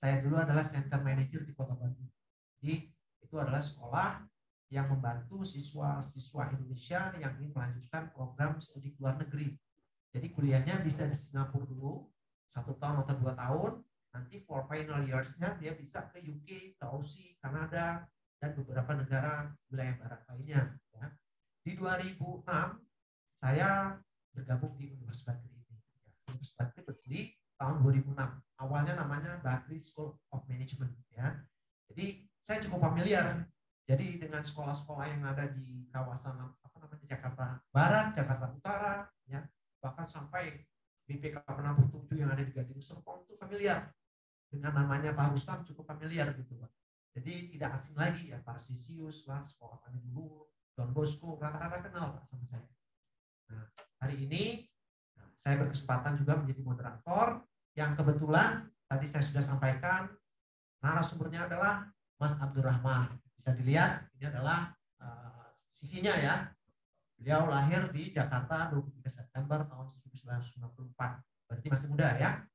Saya dulu adalah center manager di Kota Bandung. Jadi itu adalah sekolah yang membantu siswa-siswa Indonesia yang ingin melanjutkan program studi ke luar negeri. Jadi kuliahnya bisa di Singapura dulu, 1 tahun atau 2 tahun. Nanti for final years-nya dia bisa ke UK, ke Aussie, Kanada, dan beberapa negara wilayah barat lainnya. Ya. Di 2006 saya bergabung di Universitas Bakri ini. Universitas Bakri berdiri tahun 2006. Awalnya namanya Bakri School of Management. Ya. Jadi saya cukup familiar. Jadi dengan sekolah-sekolah yang ada di kawasan Jakarta Barat, Jakarta Utara, ya, bahkan sampai BPK Penabur 7 yang ada di Gading Serpong itu familiar. Dengan namanya Pak Rustam cukup familiar gitu Pak. Jadi tidak asing lagi ya, Pak Sisius lah, sekolah kami dulu, Don Bosco, rata-rata kenal Pak sama saya. Nah, hari ini saya berkesempatan juga menjadi moderator yang kebetulan tadi saya sudah sampaikan narasumbernya adalah Mas Abdurrahman. Bisa dilihat ini adalah CV-nya ya. Beliau lahir di Jakarta 23 September tahun 1994. Berarti masih muda ya.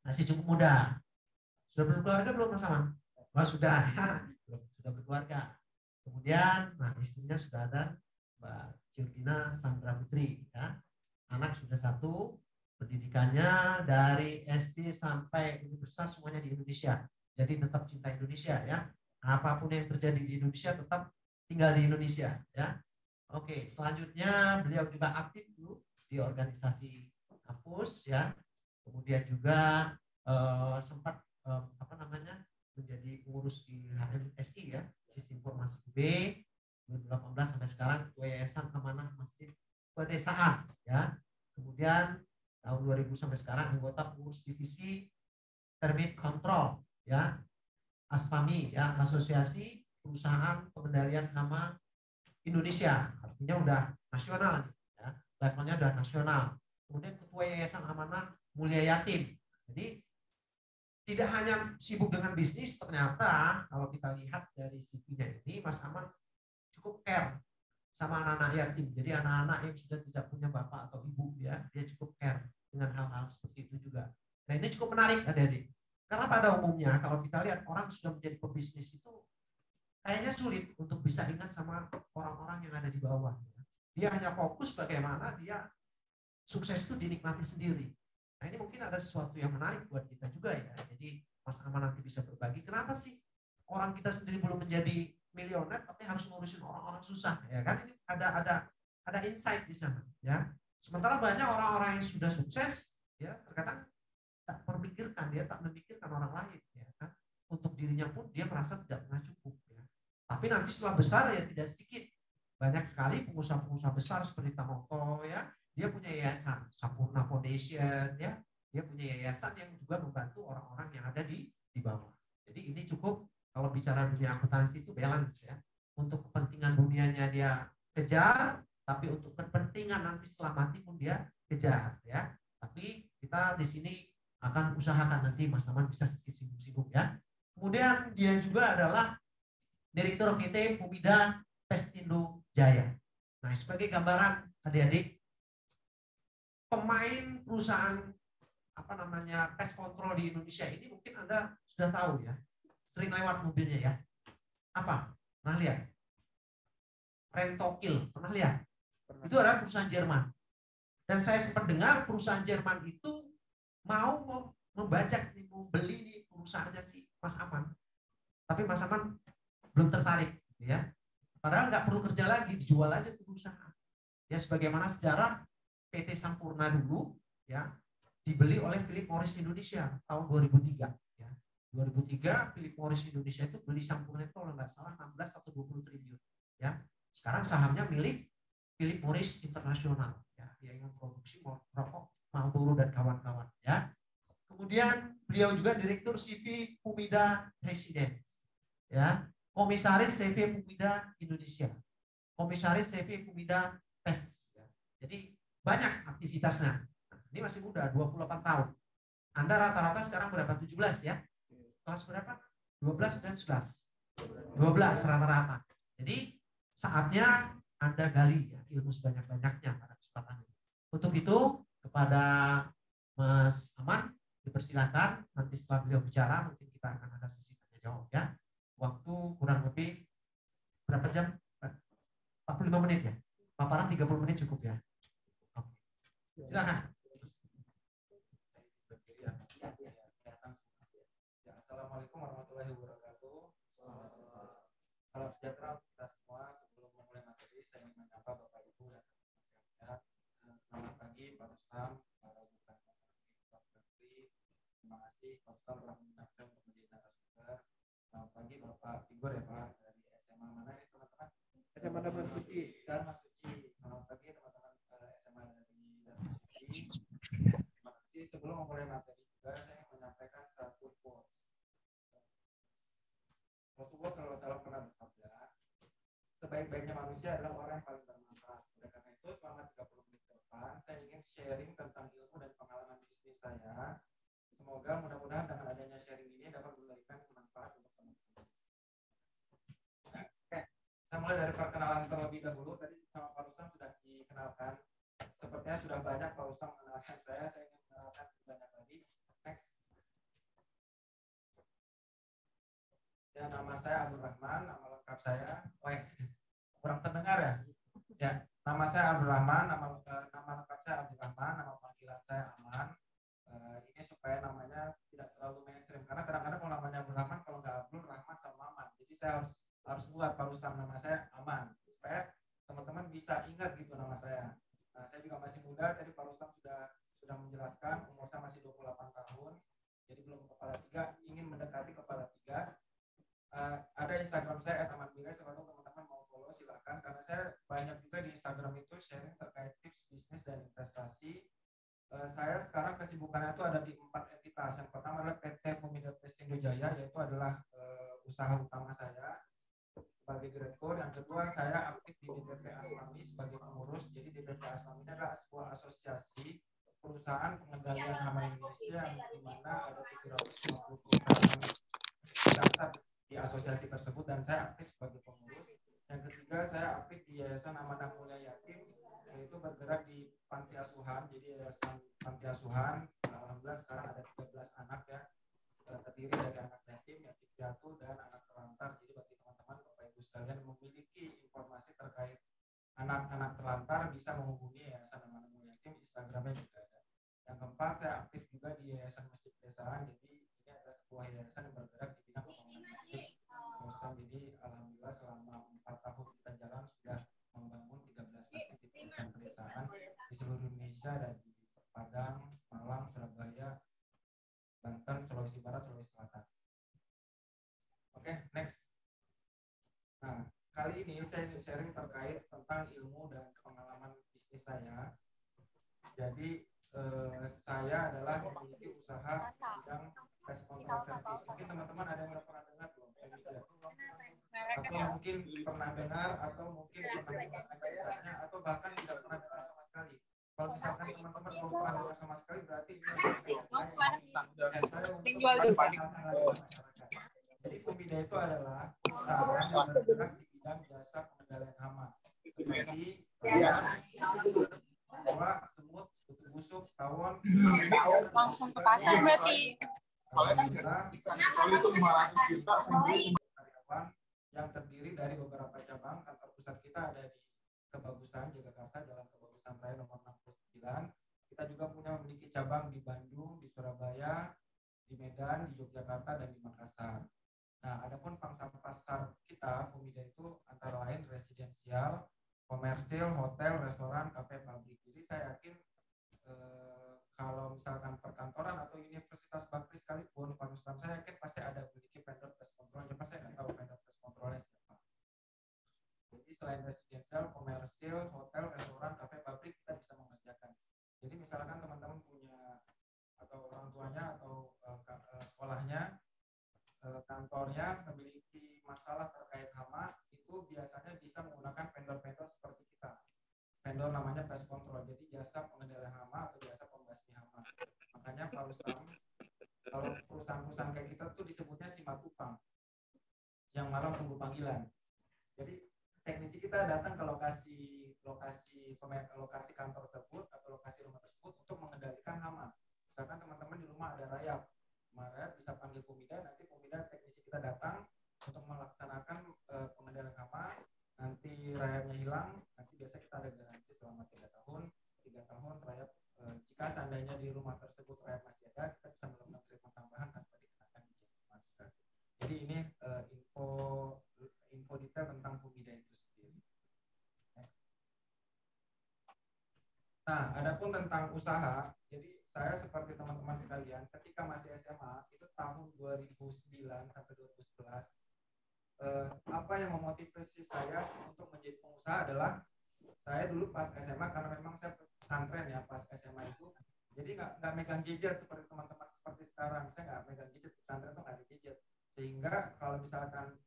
Masih cukup muda. Sudah berkeluarga belum Mas Aman? Oh, sudah ya. Sudah berkeluarga. Kemudian nah istrinya sudah ada Mbak Jurgina Sandra Putri ya. Anak sudah 1, pendidikannya dari SD sampai universitas semuanya di Indonesia. Jadi tetap cinta Indonesia ya. Apapun yang terjadi di Indonesia tetap tinggal di Indonesia ya. Oke, selanjutnya beliau juga aktif dulu di organisasi kampus ya. Kemudian juga sempat menjadi pengurus di HMSI ya, Sistem Informasi UB 2018 sampai sekarang Ketua Yayasan Amanah Masjid Pedesaan ya. Kemudian tahun 2000 sampai sekarang anggota pengurus divisi Termit Control ya. ASPAMI ya, Asosiasi Perusahaan Pengendalian Hama Indonesia, artinya udah nasional ya, levelnya udah nasional. Kemudian Ketua Yayasan Amanah Mulia Yatim. Jadi tidak hanya sibuk dengan bisnis, ternyata kalau kita lihat dari CV-nya ini Mas Aman cukup care sama anak-anak yatim. Jadi anak-anak yang sudah tidak punya bapak atau ibu ya, dia cukup care dengan hal-hal seperti itu juga. Nah, ini cukup menarik adik-adik. Karena pada umumnya kalau kita lihat orang sudah menjadi pebisnis itu kayaknya sulit untuk bisa ingat sama orang-orang yang ada di bawah. Dia hanya fokus bagaimana dia sukses itu dinikmati sendiri. Nah, ini mungkin ada sesuatu yang menarik buat kita juga ya. Jadi Mas Aman nanti bisa berbagi. Kenapa sih orang kita sendiri belum menjadi milioner tapi harus ngurusin orang-orang susah ya kan? Ini ada insight di sana ya. Sementara banyak orang-orang yang sudah sukses ya terkadang tak memikirkan, dia tak memikirkan orang lain ya kan. Untuk dirinya pun dia merasa tidak pernah cukup ya. Tapi nanti setelah besar ya tidak sedikit. Banyak sekali pengusaha-pengusaha besar seperti Tanoto ya, dia punya yayasan Sampurna Foundation ya. Dia punya yayasan yang juga membantu orang-orang yang ada di bawah. Jadi ini cukup kalau bicara dunia akuntansi itu balance ya. Untuk kepentingan dunianya dia kejar, tapi untuk kepentingan nanti setelah mati pun dia kejar ya. Tapi kita di sini akan usahakan nanti Mas Aman bisa sedikit sibuk-sibuk ya. Kemudian dia juga adalah Direktur PT Pumida Pestindo Jaya. Nah, sebagai gambaran adik-adik, pemain perusahaan pest control di Indonesia ini mungkin Anda sudah tahu ya. Sering lewat mobilnya ya. Apa? Pernah lihat? Rentokil, pernah lihat? Itu adalah perusahaan Jerman. Dan saya sempat dengar perusahaan Jerman itu mau membajak, membeli di perusahaannya si Mas Aman. Tapi Mas Aman belum tertarik ya. Padahal nggak perlu kerja lagi, dijual aja tuh perusahaan. Ya sebagaimana sejarah PT Sampurna dulu ya dibeli oleh Philip Morris Indonesia tahun 2003 ya. 2003 Philip Morris Indonesia itu beli Sampurna itu kalau nggak salah 16 atau 20 triliun ya. Sekarang sahamnya milik Philip Morris Internasional ya, yang memproduksi rokok Marlboro dan kawan-kawan ya. Kemudian beliau juga Direktur CV Pumida Residence ya, Komisaris CV Pumida Indonesia, Komisaris CV Pumida PES ya. Jadi banyak aktivitasnya. Nah, ini masih muda, 28 tahun. Anda rata-rata sekarang berapa? 17 ya? Kelas berapa? 12 dan 11. 12 rata-rata. Jadi saatnya Anda gali ya, ilmu sebanyak-banyaknya pada kesempatan ini. Untuk itu kepada Mas Aman dipersilakan nanti setelah beliau bicara mungkin kita kita akan ada sesi tanya jawab ya. Waktu kurang lebih berapa jam? 45 menit ya. Paparan 30 menit cukup ya. Oke. Silakan. Assalamualaikum warahmatullahi wabarakatuh. Salam sejahtera untuk kita semua. Sebelum memulai materi, saya ingin menyapa Bapak Ibu dan teman-teman sekalian. Selamat pagi Pak Rustam, para bukan Pak Menteri. Terima kasih Pak Rustam telah mengundang saya untuk menjadi narasumber. Selamat pagi Bapak Tigor ya Pak, dari SMA mana ini teman-teman? SMA Dharma Suci. Dharma Suci. Selamat pagi teman-teman SMA dari Dharma Suci. Terima kasih. Sebelum memulai materi juga, saya ingin menyampaikan satu quotes. Rasulullah SAW pernah bersabda, sebaik-baiknya manusia adalah orang yang paling bermanfaat. Oleh karena itu, selama 30 menit ke depan, saya ingin sharing tentang ilmu dan pengalaman bisnis saya. Semoga mudah-mudahan dengan adanya sharing ini dapat memberikan manfaat untuk teman-teman. Oke, saya mulai dari perkenalan terlebih dahulu. Tadi sama Pak Rustam sudah dikenalkan. Sepertinya sudah banyak Pak Rustam mengenalkan saya ingin mengenalkan banyak lagi. Next. Ya, nama saya Abdul Rahman, nama lengkap saya. Kurang terdengar ya? Ya, nama saya Abdul Rahman, nama lengkap saya Abdul Rahman, nama panggilan saya Aman. Ini supaya namanya tidak terlalu mainstream, karena kadang-kadang kalau namanya Abdul Rahman, kalau nggak Abdul Rahman sama Aman. Jadi saya harus buat Pak Rustam nama saya Aman, supaya teman-teman bisa ingat gitu nama saya. Nah, saya juga masih muda, tadi Pak Rustam sudah menjelaskan, umur saya masih 28 tahun, jadi belum kepala 3, ingin mendekati kepala 3. Ada Instagram saya @amanbilai, kalau teman-teman mau follow silakan, karena saya banyak juga di Instagram itu sharing terkait tips bisnis dan investasi. Saya sekarang kesibukannya itu ada di 4 entitas. Yang pertama adalah PT Fumida Pestindo Jaya, yaitu adalah usaha utama saya sebagai direktur. Yang kedua, saya aktif di DPP Asmami sebagai pengurus. Jadi DPP Asmami ini adalah sebuah asosiasi perusahaan pengendalian hama Indonesia, yang di mana ada 750 perusahaan terdaftar di asosiasi tersebut, dan saya aktif sebagai pengurus. Yang ketiga, saya aktif di Yayasan Amanah Mulia Yatim, yaitu bergerak di panti asuhan. Jadi Yayasan Panti Asuhan, alhamdulillah sekarang ada 13 anak ya, terdiri dari anak yatim, yatim piatu, dan anak terlantar. Jadi bagi teman-teman Bapak Ibu sekalian memiliki informasi terkait anak-anak terlantar, bisa menghubungi Yayasan Amanah Mulia Yatim, Instagramnya juga ada. Yang keempat, saya aktif juga di Yayasan Masjid Pedesaan. Jadi ini adalah sebuah yayasan yang bergerak di bidang pembangunan masjid. Jadi alhamdulillah selama 4 tahun kita jalan sudah membangun 13 masjid di pedesaan di seluruh Indonesia, dan di Padang, Malang, Surabaya, Banten, Sulawesi Barat, Sulawesi Selatan. Oke, next. Nah, kali ini saya ingin sharing terkait tentang ilmu dan pengalaman bisnis saya. Jadi saya adalah memiliki usaha bidang pest control service. Mungkin teman-teman ada yang pernah dengar belum? Atau mungkin pernah dengar, atau mungkin pernah dengar kisahnya, atau bahkan tidak pernah dengar sama sekali. Kalau misalkan teman-teman belum pernah dengar sama sekali, berarti ini jadi Fumida itu adalah usaha yang bergerak di bidang jasa pengendalian hama seperti bahwa semut, kutu busuk, tawon, langsung ke pasar berarti. Kalau itu 500 juta sendiri karyawan yang terdiri dari beberapa cabang. Kantor pusat kita ada di Kebagusan, Jakarta, Jalan Kebagusan Raya nomor 69. Kita juga memiliki cabang di Bandung, di Surabaya, di Medan, di Yogyakarta, dan di Makassar. Nah, adapun pangsa pasar kita Fumida itu antara lain residensial, komersil, hotel, restoran, kafe, pabrik. Jadi saya yakin kalau misalkan perkantoran atau universitas bakti sekalipun, Pak Rustam, saya yakin pasti ada memiliki vendor pest control. Cuma saya nggak tahu vendor pest controlnya siapa. Jadi selain residensial, komersil, hotel, restoran, kafe, pabrik, kita bisa mengerjakan. Jadi misalkan teman-teman punya, atau orang tuanya, atau sekolahnya, kantornya memiliki masalah terkait hama, itu biasanya bisa menggunakan vendor-vendor seperti kita. Vendor namanya pest control, jadi jasa pengendalian hama atau jasa pembasmi hama. Makanya Pak Rustam, kalau perusahaan-perusahaan kayak kita tuh disebutnya simatupang, siang malam tunggu panggilan. Jadi teknisi kita datang ke lokasi kantor tersebut atau lokasi rumah tersebut untuk mengendalikan hama. Misalkan teman-teman di rumah ada rayap bisa panggil Fumida, nanti Fumida Adapun tentang usaha, jadi saya seperti teman-teman sekalian, ketika masih SMA itu tahun 2009 sampai 2011, apa yang memotivasi saya untuk menjadi pengusaha adalah saya dulu pas SMA, karena memang saya pesantren ya pas SMA itu, jadi nggak megang gadget seperti teman-teman seperti sekarang. Saya nggak megang gadget, pesantren tuh nggak ada gadget, sehingga kalau misalkan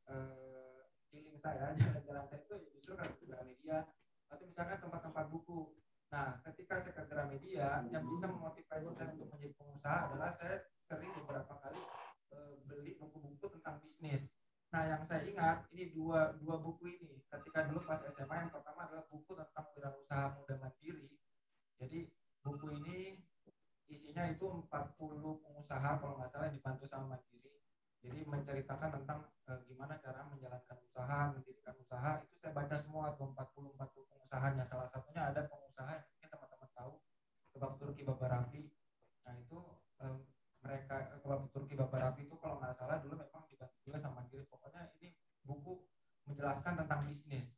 feeling saya, jalan-jalan saya itu justru ke Gramedia atau misalkan tempat-tempat buku. Nah, ketika saya ke Gramedia, yang bisa memotivasi saya untuk menjadi pengusaha adalah saya sering beberapa kali beli buku-buku tentang bisnis. Nah, yang saya ingat ini dua buku ini. Ketika dulu pas SMA, yang pertama adalah buku tentang wirausaha muda mandiri. Jadi buku ini isinya itu 40 pengusaha kalau nggak salah dibantu sama Mandiri. Jadi menceritakan tentang gimana cara menjalankan usaha, mendirikan usaha. Itu saya baca semua tuh 40 pengusahanya. Salah satunya ada pengusaha yang mungkin teman-teman tahu, Kebab Turki Baba Raffi. Nah, itu mereka Kebab Turki Baba Raffi itu kalau nggak salah dulu memang dibantu juga sama Mandiri. Pokoknya ini buku menjelaskan tentang bisnis.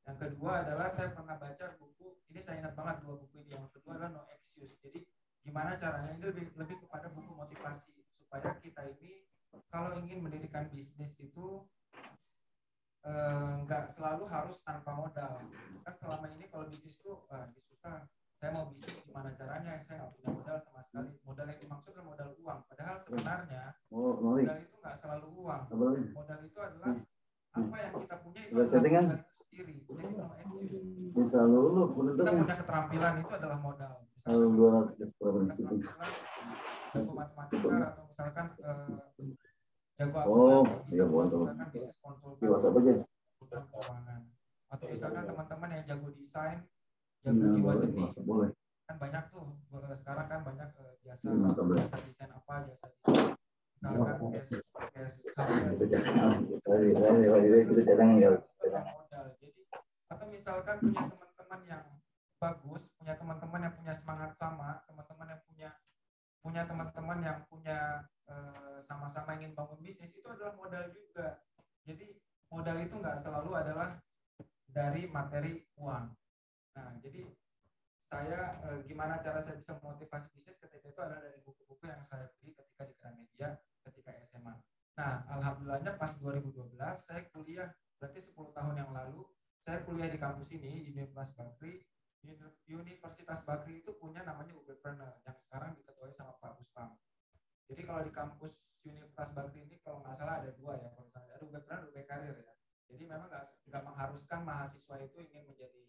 Yang kedua adalah saya pernah baca buku, ini saya ingat banget dua buku ini. Yang kedua adalah No Excuse. Jadi gimana caranya, ini lebih kepada buku motivasi supaya kita ini kalau ingin mendirikan bisnis itu nggak selalu harus tanpa modal. Kan selama ini kalau bisnis itu susah. Saya mau bisnis gimana caranya, saya nggak punya modal sama sekali. Modal yang dimaksud adalah modal uang. Padahal sebenarnya modal itu nggak selalu uang. Modal itu adalah apa yang kita punya itu adalah modal itu sendiri. Jadi no excuse. Kita punya keterampilan itu adalah modal. Misalkan jago matematika atau misalkan jago misalkan bisnis konsultan keuangan, atau misalkan teman-teman yang jago desain, jago jiwa seni, kan banyak tuh sekarang kan banyak jasa desain apa, jasa desain misalkan modal. Jadi atau misalkan punya teman-teman yang bagus, punya teman-teman yang punya semangat sama, teman-teman yang punya teman-teman yang punya sama-sama ingin bangun bisnis, itu adalah modal juga. Jadi modal itu nggak selalu adalah dari materi uang. Nah, jadi saya gimana cara saya bisa memotivasi bisnis ketika itu adalah dari buku-buku yang saya beli ketika di Gramedia ketika SMA. Nah, alhamdulillahnya pas 2012 saya kuliah, berarti 10 tahun yang lalu saya kuliah di kampus ini di Universitas Bakri. Universitas Bakri itu punya namanya UBpreneur yang sekarang diketuai sama Pak Rustam. Jadi kalau di kampus Universitas Bakri ini kalau nggak salah ada dua ya, kalau misalnya ada UBpreneur, UBkarir ya. Jadi memang nggak mengharuskan mahasiswa itu ingin menjadi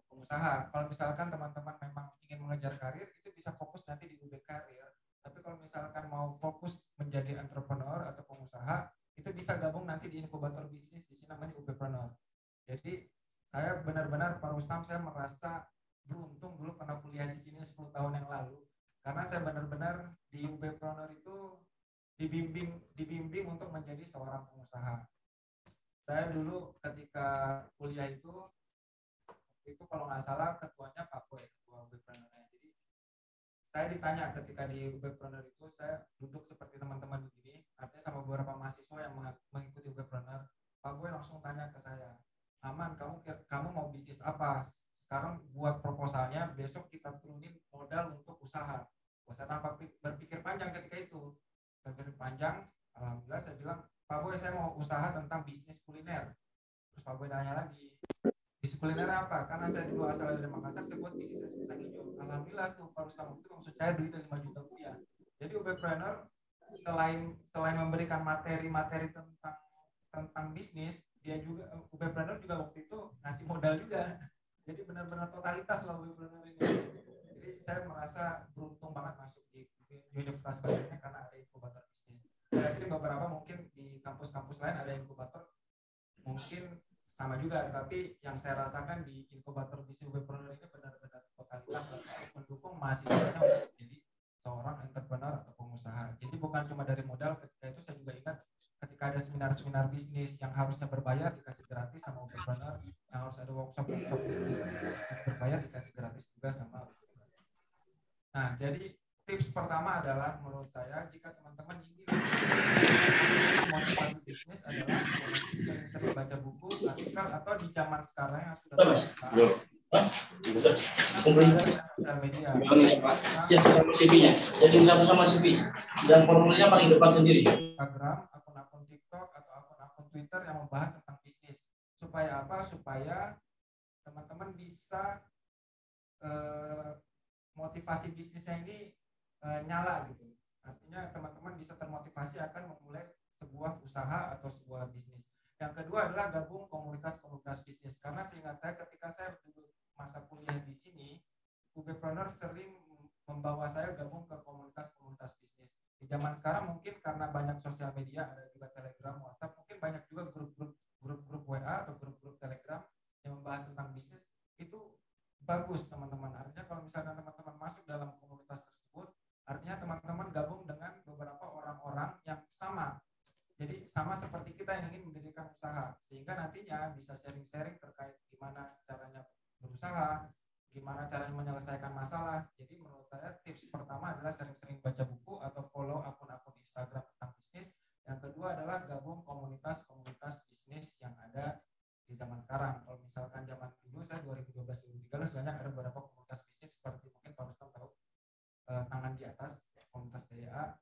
pengusaha. Kalau misalkan teman-teman memang ingin mengejar karir, itu bisa fokus nanti di UBkarir. Tapi kalau misalkan mau fokus menjadi entrepreneur atau pengusaha, itu bisa gabung nanti di inkubator bisnis, di sini namanya UBpreneur. Jadi saya benar-benar Pak Rustam, saya merasa beruntung dulu pernah kuliah di sini 10 tahun yang lalu, karena saya benar-benar di UBpreneur itu dibimbing untuk menjadi seorang pengusaha. Saya dulu ketika kuliah itu kalau nggak salah ketuanya Pak Boy, ketua UBpreneur. Jadi saya ditanya ketika di UBpreneur itu, saya duduk seperti teman-teman begini, artinya sama beberapa mahasiswa yang mengikuti UBpreneur. Pak Boy langsung tanya ke saya, Aman, kamu mau bisnis apa? Sekarang buat proposalnya, besok kita turunin modal untuk usaha. Saya tanpa berpikir panjang ketika itu. Berpikir panjang, alhamdulillah saya bilang, Pak Boy, saya mau usaha tentang bisnis kuliner. Terus Pak Boy nanya lagi, bisnis kuliner apa? Karena saya dulu asal dari Makassar, saya buat bisnis pisang hijau. Alhamdulillah tuh Pak Rustam itu langsung cair duit dari 5 juta rupiah. Jadi UBpreneur selain memberikan materi-materi tentang bisnis, dia juga UBpreneur juga waktu itu ngasih modal juga. Jadi benar-benar totalitas lah UBpreneur ini. Jadi saya merasa beruntung banget masuk di Universitas Bakri karena ada inkubator bisnis. Jadi beberapa mungkin di kampus-kampus lain ada inkubator mungkin sama juga, tapi yang saya rasakan di inkubator bisnis UBpreneur ini benar-benar totalitas untuk mendukung mahasiswanya untuk menjadi seorang entrepreneur atau pengusaha. Jadi bukan cuma dari modal, ketika itu saya juga ingat ketika ada seminar-seminar bisnis yang harusnya berbayar dikasih gratis sama UBpreneur, yang harus ada workshop bisnis berbayar dikasih gratis juga sama UBpreneur. Nah, jadi tips pertama adalah menurut saya, jika teman-teman ingin motivasi bisnis adalah sering baca buku, artikel, atau di zaman sekarang yang sudah terbuka, Sosial media. Ya, sama CV-nya. Jadi satu sama CV. Dan formulanya paling depan sendiri. Instagram, akun-akun TikTok atau akun-akun Twitter yang membahas tentang bisnis. Supaya apa? Supaya teman-teman bisa motivasi bisnisnya ini nyala gitu. Artinya teman-teman bisa termotivasi akan memulai sebuah usaha atau sebuah bisnis. Yang kedua adalah gabung komunitas-komunitas bisnis. Karena seingat saya ketika saya dulu masa kuliah di sini, UBpreneur sering membawa saya gabung ke komunitas-komunitas bisnis. Di zaman sekarang mungkin karena banyak sosial media, ada juga Telegram, WhatsApp, mungkin banyak juga grup-grup WA atau grup-grup Telegram yang membahas tentang bisnis. Itu bagus teman-teman. Artinya kalau misalnya teman-teman masuk dalam komunitas tersebut, artinya teman-teman gabung dengan beberapa orang-orang yang sama. Jadi sama seperti kita yang ingin mendirikan usaha, sehingga nantinya bisa sharing-sharing terkait gimana caranya berusaha, gimana caranya menyelesaikan masalah. Jadi menurut saya tips pertama adalah sering-sering baca buku atau follow akun-akun Instagram tentang bisnis. Yang kedua adalah gabung komunitas-komunitas bisnis yang ada di zaman sekarang. Kalau misalkan zaman dulu saya 2012-2013 banyak ada beberapa komunitas bisnis seperti mungkin Pak Rustam tahu tangan di atas komunitas DA,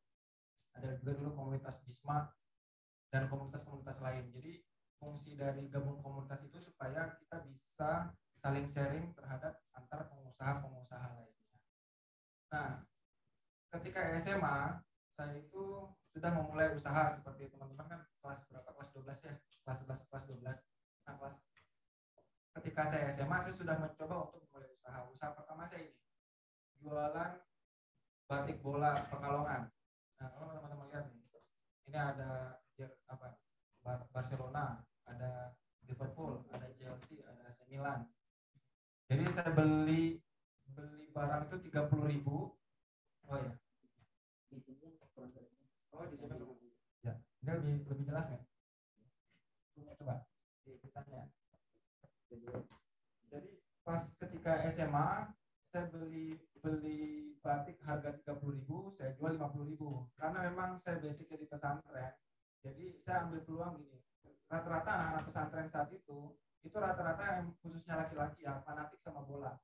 ada juga dulu komunitas Bisma dan komunitas-komunitas lain. Jadi fungsi dari gabung komunitas itu supaya kita bisa saling sharing terhadap antar pengusaha-pengusaha lainnya. Nah, ketika SMA saya itu sudah memulai usaha seperti teman-teman kan kelas berapa? Kelas 12 ya, kelas 11, kelas 12. Nah, ketika saya SMA saya sudah mencoba untuk memulai usaha. Usaha pertama saya ini jualan batik bola Pekalongan. Nah, kalau teman-teman lihat nih, ini ada Barcelona, ada Liverpool, ada Chelsea, ada AC Milan. Jadi saya beli barang itu 30.000. Oh ya. Oh di sini ya. Ini lebih jelas nggak? Coba kita tanya. Jadi pas ketika SMA saya beli batik harga 30.000, saya jual 50.000 karena memang saya basicnya di pesantren. Jadi saya ambil peluang gini, rata-rata anak-anak pesantren saat itu rata-rata yang khususnya laki-laki yang fanatik sama bola.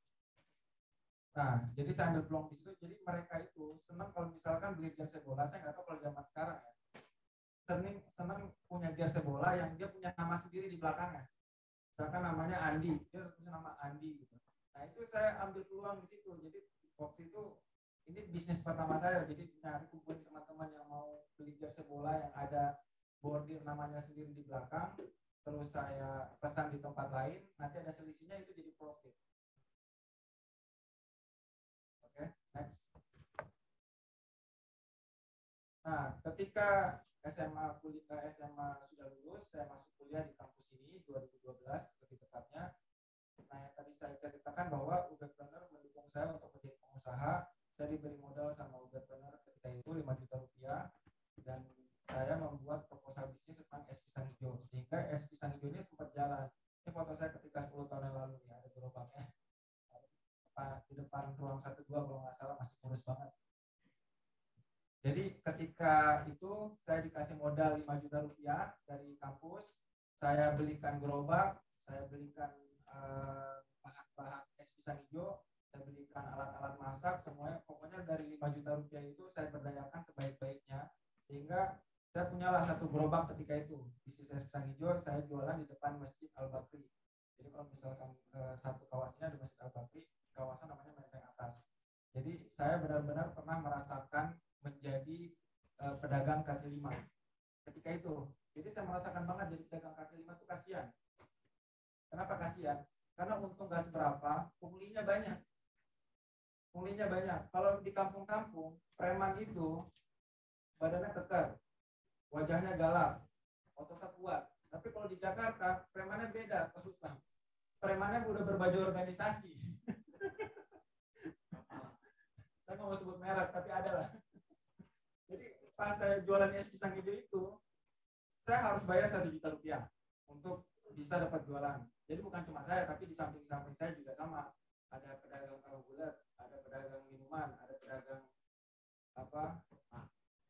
Nah, jadi saya ambil peluang di situ. Jadi mereka itu senang kalau misalkan beli jersey bola. Saya nggak tahu kalau zaman sekarang ya. Senang punya jersey bola yang dia punya nama sendiri di belakangnya. Misalkan namanya Andi, dia punya nama Andi gitu. Nah, itu saya ambil peluang di situ. Jadi waktu itu ini bisnis pertama saya. Jadi nyari kumpulin teman-teman yang mau beli jersey bola yang ada bordir namanya sendiri di belakang. Terus saya pesan di tempat lain, nanti ada selisihnya itu jadi profit. Oke, next. Nah, ketika SMA sudah lulus, saya masuk kuliah di kampus ini 2012 lebih tepatnya. Nah, yang tadi saya ceritakan bahwa UBpreneur mendukung saya untuk menjadi pengusaha. Saya diberi modal sama UBpreneur ketika itu 5 juta rupiah dan saya membuat proposal bisnis tentang es pisang hijau, sehingga es pisang hijau ini sempat jalan. Ini foto saya ketika 10 tahun yang lalu nih, ada gerobaknya di depan ruang 12 kalau nggak salah, masih kurus banget. Jadi ketika itu saya dikasih modal 5 juta rupiah dari kampus, saya belikan gerobak, saya belikan bahan-bahan es pisang hijau, saya belikan alat-alat masak, semuanya pokoknya dari 5 juta rupiah itu saya berdayakan sebaik-baiknya, sehingga saya punyalah satu gerobak ketika itu. Bisnis es pisang hijau saya jualan di depan Masjid Al-Bakri. Jadi kalau misalkan satu kawasannya ada Masjid Al-Bakri, kawasan namanya Menteng Atas. Jadi saya benar-benar pernah merasakan menjadi pedagang kaki lima ketika itu. Jadi saya merasakan banget jadi pedagang kaki lima itu kasihan. Kenapa kasihan? Karena untung gak seberapa, punglinya banyak. Punglinya banyak. Kalau di kampung-kampung, preman itu badannya kekar, wajahnya galak, ototnya kuat. Tapi kalau di Jakarta, premannya beda, Pak Rustam. Premannya udah berbaju organisasi. Saya nggak mau sebut merek, tapi ada lah. Jadi pas saya jualan es pisang hijau itu, saya harus bayar 1 juta rupiah untuk bisa dapat jualan. Jadi bukan cuma saya, tapi di samping-samping saya juga sama. Ada pedagang tahu bulat, ada pedagang minuman, ada pedagang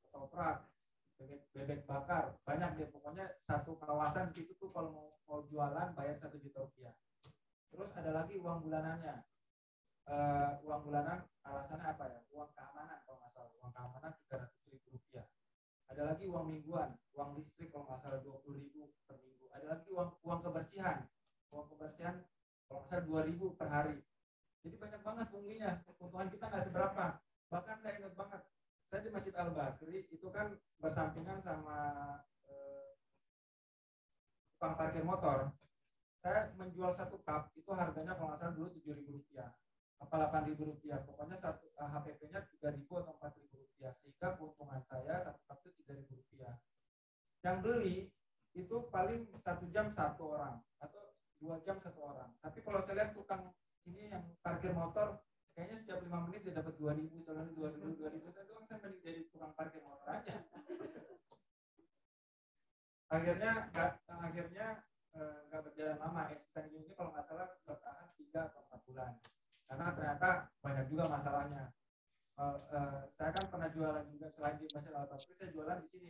ketoprak, bebek bakar, banyak deh. Pokoknya satu kawasan di situ tuh kalau mau jualan bayar 1 juta rupiah. Terus ada lagi uang bulanannya. Uang bulanan alasannya apa ya? Uang keamanan kalau nggak salah. Uang keamanan 300.000 rupiah. Ada lagi uang mingguan, uang listrik kalau nggak salah 20.000 per minggu. Ada lagi uang kebersihan. Uang kebersihan kalau nggak salah 2.000 per hari. Jadi banyak banget punglinya. Keuntungan kita nggak seberapa. Bahkan saya ingat banget, saya di Masjid Al-Bakri itu kan bersampingan sama tukang parkir motor. Saya menjual satu cup itu harganya kalau nggak salah dulu 7.000 rupiah apa 8.000 rupiah. Pokoknya satu HPP-nya 3.000 atau 4.000 rupiah. Sehingga keuntungan saya satu cup itu 3.000 rupiah. Yang beli itu paling 1 jam 1 orang atau 2 jam 1 orang. Tapi kalau saya lihat tukang ini yang parkir motor, kayaknya setiap 5 menit dia dapat 2.000, setelah 2.000. Saya bilang saya mending jadi tukang parkir motor aja. Akhirnya nggak berjalan lama. Ekspedisi ini kalau nggak salah bertahan 3 atau 4 bulan. Karena ternyata banyak juga masalahnya. Saya kan pernah jualan juga selain di Masjid Al-Bakri, saya jualan di sini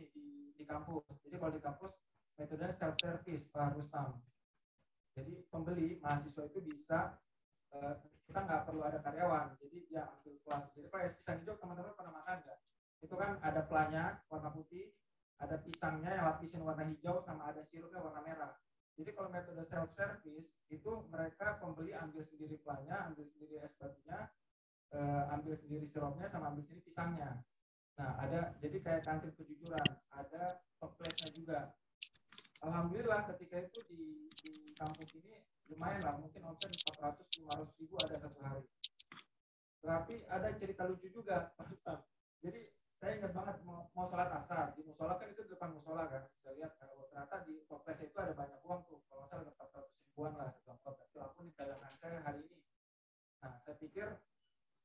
di kampus. Jadi kalau di kampus metodenya self service Pak Rustam. Jadi pembeli mahasiswa itu bisa kita nggak perlu ada karyawan, jadi dia ambil kelas. Jadi kalau es pisang hijau teman-teman pernah makan nggak? Itu kan ada pelanya warna putih, ada pisangnya yang lapisin warna hijau, sama ada sirupnya warna merah. Jadi kalau metode self service itu mereka pembeli ambil sendiri pelanya, ambil sendiri es batunya, ambil sendiri sirupnya, sama ambil sendiri pisangnya. Nah ada jadi kayak kantin kejujuran, ada toplesnya juga. Alhamdulillah ketika itu di kampus ini lumayan lah, mungkin omset 400-500 ribu ada satu hari. Tapi ada cerita lucu juga, jadi saya ingat banget mau sholat asar di musola, kan itu depan musola kan, saya lihat kalau ternyata di toples itu ada banyak uang tuh, kalau nggak salah 400 ribuan lah satu amplop. Itu aku di dagangan saya hari ini. Nah saya pikir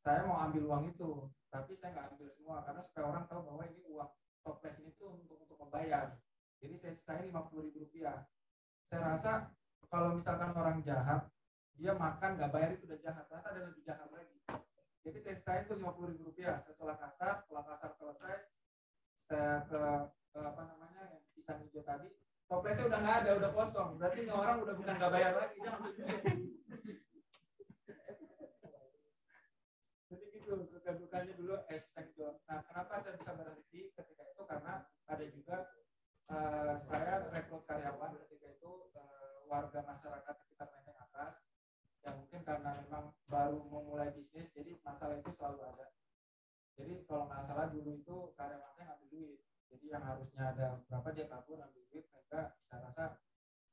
saya mau ambil uang itu, tapi saya nggak ambil semua karena supaya orang tahu bahwa ini uang toples ini tuh untuk membayar. Jadi saya 50.000 rupiah. Saya rasa kalau misalkan orang jahat, dia makan nggak bayar itu udah jahat. Ternyata ada lebih jahat lagi. Jadi saya itu 50.000 rupiah. Saya sholat asar selesai, saya ke apa namanya yang pisang hijau tadi, toplesnya udah nggak ada, udah kosong. Berarti ini orang udah bukan nggak bayar lagi, dia ngambil duit. Jadi gitu, suka dukanya dulu pisang hijau. Nah, kenapa saya bisa berhenti ketika itu? Karena ada juga saya rekrut karyawan ketika itu warga masyarakat sekitar Menteng Atas yang mungkin karena memang baru memulai bisnis, jadi masalah itu selalu ada. Jadi kalau nggak salah dulu itu karyawan saya ngambil duit, jadi yang harusnya ada berapa dia kabur ambil duit, mereka saya rasa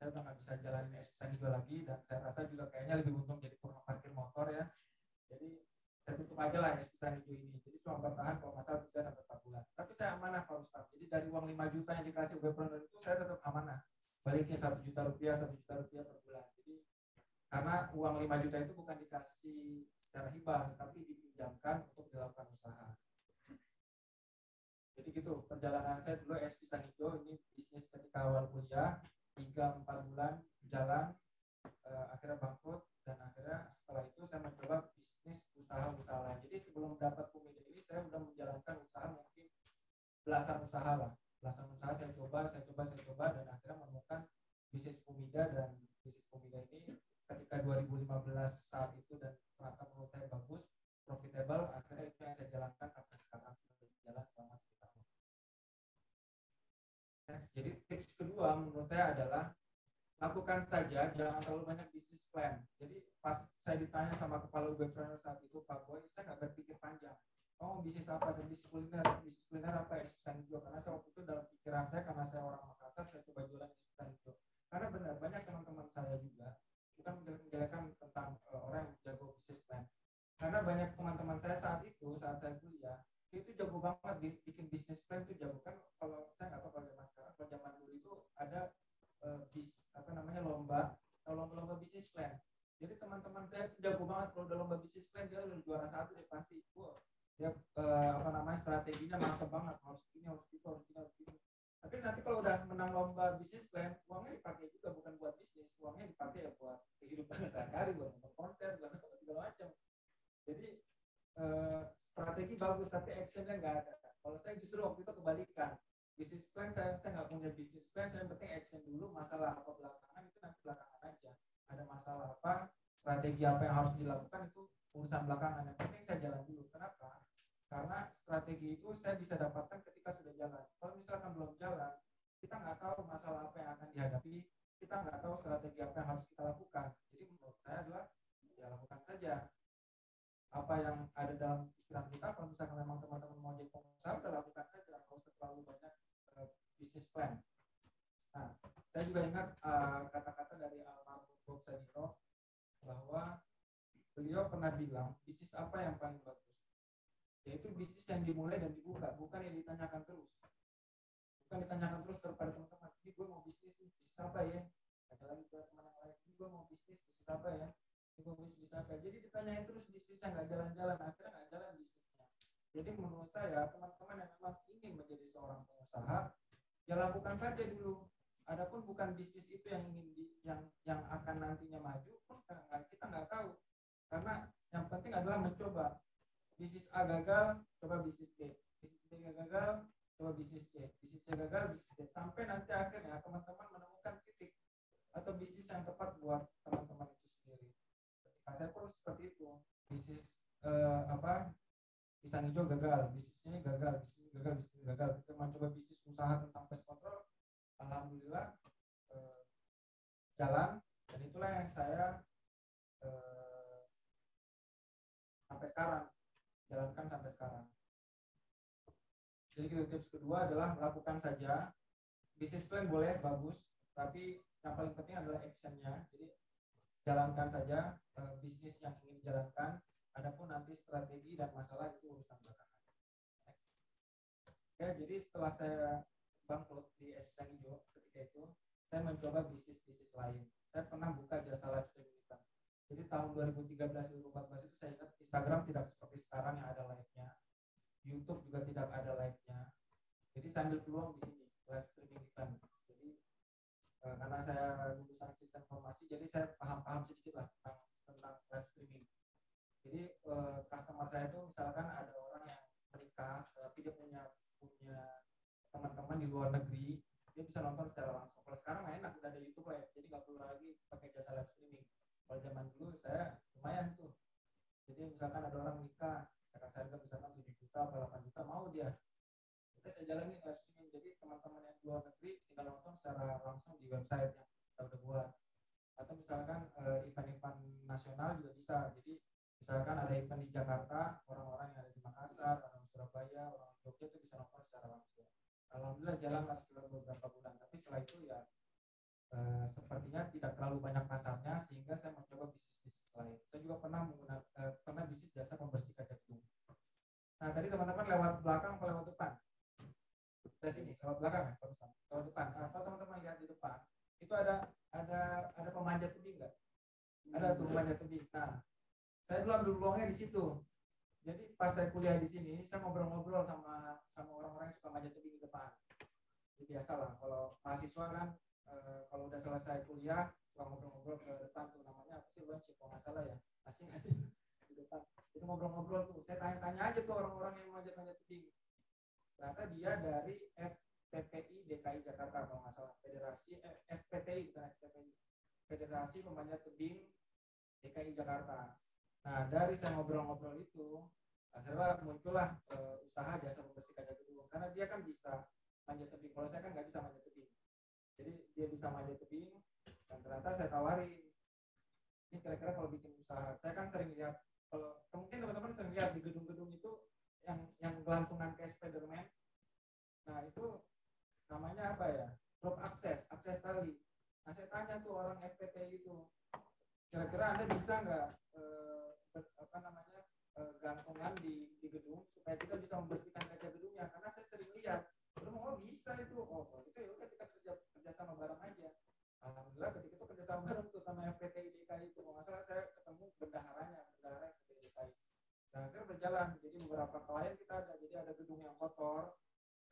saya udah nggak bisa jalanin es pisang hijau lagi, dan saya rasa juga kayaknya lebih untung jadi tukang parkir motor ya. Jadi saya tutup aja lah es pisang hijau ini. Jadi cuma bertahan kalau nggak salah 3-4 bulan. Tapi saya amanah Pak Ustaz. Jadi dari uang 5 juta yang dikasih webpreneur itu saya tetap amanah. Balikin 1 juta rupiah per bulan. Jadi karena uang 5 juta itu bukan dikasih secara hibah, tapi dipinjamkan untuk dilakukan usaha. Jadi gitu perjalanan saya dulu es pisang hijau ini bisnis ketika awal kuliah 3-4 bulan jalan, akhirnya bangkrut, dan akhirnya setelah itu saya mencoba bisnis usaha-usaha lain. Jadi sebelum dapat Pumida ini saya sudah menjalankan usaha mungkin belasan usaha lah. Belasan usaha saya coba dan akhirnya menemukan bisnis Pumida, dan bisnis Pumida ini ketika 2015 saat itu dan ternyata menurut saya bagus, profitable, akhirnya itu yang saya jalankan sampai sekarang sudah berjalan selama 3 tahun. Next, jadi tips kedua menurut saya adalah lakukan saja, jangan terlalu banyak bisnis plan. Jadi pas saya ditanya sama kepala webpreneur saat itu, Pak Boy, saya nggak berpikir panjang. Oh, bisnis apa? Bisnis kuliner apa? Es pisang hijau. Karena saya waktu itu dalam pikiran saya, karena saya orang Makassar, saya coba jualan es pisang hijau. Karena benar banyak teman-teman saya juga bukan menjelaskan tentang orang yang jago bisnis plan. Karena banyak teman-teman saya saat saya kuliah, itu jago banget bikin bisnis plan, itu jago kan. Kalau saya nggak tahu kalau zaman sekarang, kalau zaman dulu itu ada lomba bisnis plan. Jadi teman-teman saya itu jago banget kalau udah lomba bisnis plan, dia udah juara 1 dia pasti. Dia strateginya mantap banget, harus ini. Tapi nanti kalau udah menang lomba bisnis plan, uangnya dipakai juga bukan buat bisnis, uangnya dipakai ya buat kehidupan sehari-hari, buat nonton konser, buat segala macam. Jadi strategi bagus tapi actionnya nggak ada. Kalau saya justru waktu itu kebalikan. Bisnis plan saya nggak punya bisnis plan, saya yang penting action dulu, masalah apa belakangan itu nanti belakangan aja. Ada masalah apa strategi apa yang harus dilakukan itu urusan belakangan. Yang penting saya jalan dulu. Kenapa? Karena strategi itu saya bisa dapatkan ketika sudah jalan. Kalau misalkan belum jalan, kita nggak tahu masalah apa yang akan dihadapi, kita nggak tahu strategi apa yang harus kita lakukan. Jadi menurut saya adalah ya lakukan saja apa yang ada dalam pikiran kita. Kalau misalkan memang teman-teman mau jadi pengusaha, udah lakukan saja, nggak usah terlalu banyak bisnis plan. Nah, saya juga ingat kata-kata dari almarhum Bob Sadino bahwa beliau pernah bilang bisnis apa yang paling bagus, yaitu bisnis yang dimulai dan dibuka, bukan yang ditanyakan terus. Bukan ditanyakan terus kepada teman-teman, ini gue mau bisnis apa ya? Ada lagi ke teman yang lain, ini gue mau bisnis apa ya? Ini gue bisnis apa? Jadi ditanyain terus bisnis yang nggak jalan-jalan, akhirnya nggak jalan bisnisnya. Jadi menurut saya teman-teman yang memang ingin menjadi seorang pengusaha, ya lakukan saja dulu. Adapun bukan bisnis itu yang ingin yang akan nantinya maju, pun kita nggak tahu. Karena yang penting adalah mencoba. Bisnis A gagal, coba bisnis B. Bisnis B gagal, coba bisnis C. Bisnis C gagal, bisnis D. Sampai nanti akhirnya teman-teman menemukan titik atau bisnis yang tepat buat teman-teman itu sendiri. Ketika saya pun seperti itu. Bisnis pisang hijau gagal, bisnisnya gagal, bisnis gagal. Kita mencoba bisnis usaha tentang pest control, alhamdulillah jalan, dan itulah yang saya sampai sekarang jalankan sampai sekarang. Jadi tips kedua adalah lakukan saja. Bisnis plan boleh bagus, tapi yang paling penting adalah actionnya. Jadi jalankan saja bisnis yang ingin dijalankan. Adapun nanti strategi dan masalah itu urusan belakangan. Next. Oke, jadi setelah saya bangkrut di es pisang hijau, ketika itu saya mencoba bisnis lain. Saya pernah buka jasa live streaming. Jadi tahun 2013-2014 itu saya ingat Instagram tidak seperti sekarang yang ada live-nya, YouTube juga tidak ada live-nya. Jadi saya ambil peluang di sini live streaming event. Jadi karena saya lulusan sistem informasi, jadi saya paham sedikit lah tentang live streaming. Jadi customer saya itu misalkan ada orang yang menikah, tapi dia punya teman-teman di luar negeri, dia bisa nonton secara langsung. Kalau sekarang enak, udah ada YouTube live, jadi nggak perlu lagi pakai jasa live streaming. Kalau zaman dulu saya lumayan tuh. Jadi misalkan ada orang nikah, saya kasih harga misalkan 7 juta atau 8 juta, mau dia. Kita saya jalani live streaming. Jadi teman-teman yang di luar negeri tinggal nonton secara langsung di website yang kita udah buat. Atau misalkan event-event nasional juga bisa. Jadi misalkan ada event di Jakarta, orang-orang yang ada di Makassar, orang Surabaya, orang Jogja itu bisa nonton secara langsung. Alhamdulillah jalanlah sekitar beberapa bulan. Tapi setelah itu ya sepertinya tidak terlalu banyak pasarnya, sehingga saya mencoba bisnis lain. Saya juga pernah pernah bisnis jasa membersihkan gedung. Nah tadi teman-teman lewat belakang atau lewat depan? Dari sini lewat belakang ya, lewat depan. Atau teman-teman lihat di depan itu ada pemanjat tebing nggak? Ada tuh pemanjat tebing. Nah saya dulu ambil peluangnya di situ. Jadi pas saya kuliah di sini, saya ngobrol-ngobrol sama orang-orang yang suka manjat tebing di depan. Jadi biasalah kalau mahasiswa kan kalau udah selesai kuliah suka ngobrol-ngobrol ke depan tuh, namanya apa sih lunch kalau nggak salah ya, asing di depan. Itu ngobrol-ngobrol tuh, saya tanya-tanya aja tuh orang-orang yang manjat-manjat tebing. Ternyata dia dari FPPI DKI Jakarta kalau nggak salah, Federasi FPTI bukan FPPI, Federasi Pemanjat Tebing DKI Jakarta. Nah dari saya ngobrol-ngobrol itu akhirnya muncullah usaha jasa membersihkan gedung, karena dia kan bisa manjat tebing, kalau saya kan nggak bisa manjat tebing. Jadi dia bisa manjat tebing, dan ternyata saya tawarin, ini kira-kira kalau bikin usaha, saya kan sering lihat, kalau mungkin teman-teman sering lihat di gedung-gedung itu yang gelantungan kayak Spiderman. Nah itu namanya apa ya? Drop akses tali. Nah saya tanya tuh orang FPT itu, kira-kira Anda bisa nggak gantungan di gedung supaya kita bisa membersihkan kaca gedungnya, karena saya sering lihat. Belum bisa itu, itu ya udah kita kerja sama bareng aja. Alhamdulillah ketika itu kerja sama bareng tuh sama FPTI DKI itu, kalau nggak salah saya ketemu bendahara FPTI DKI. Dan akhirnya berjalan, jadi beberapa klien kita ada, jadi ada gedung yang kotor,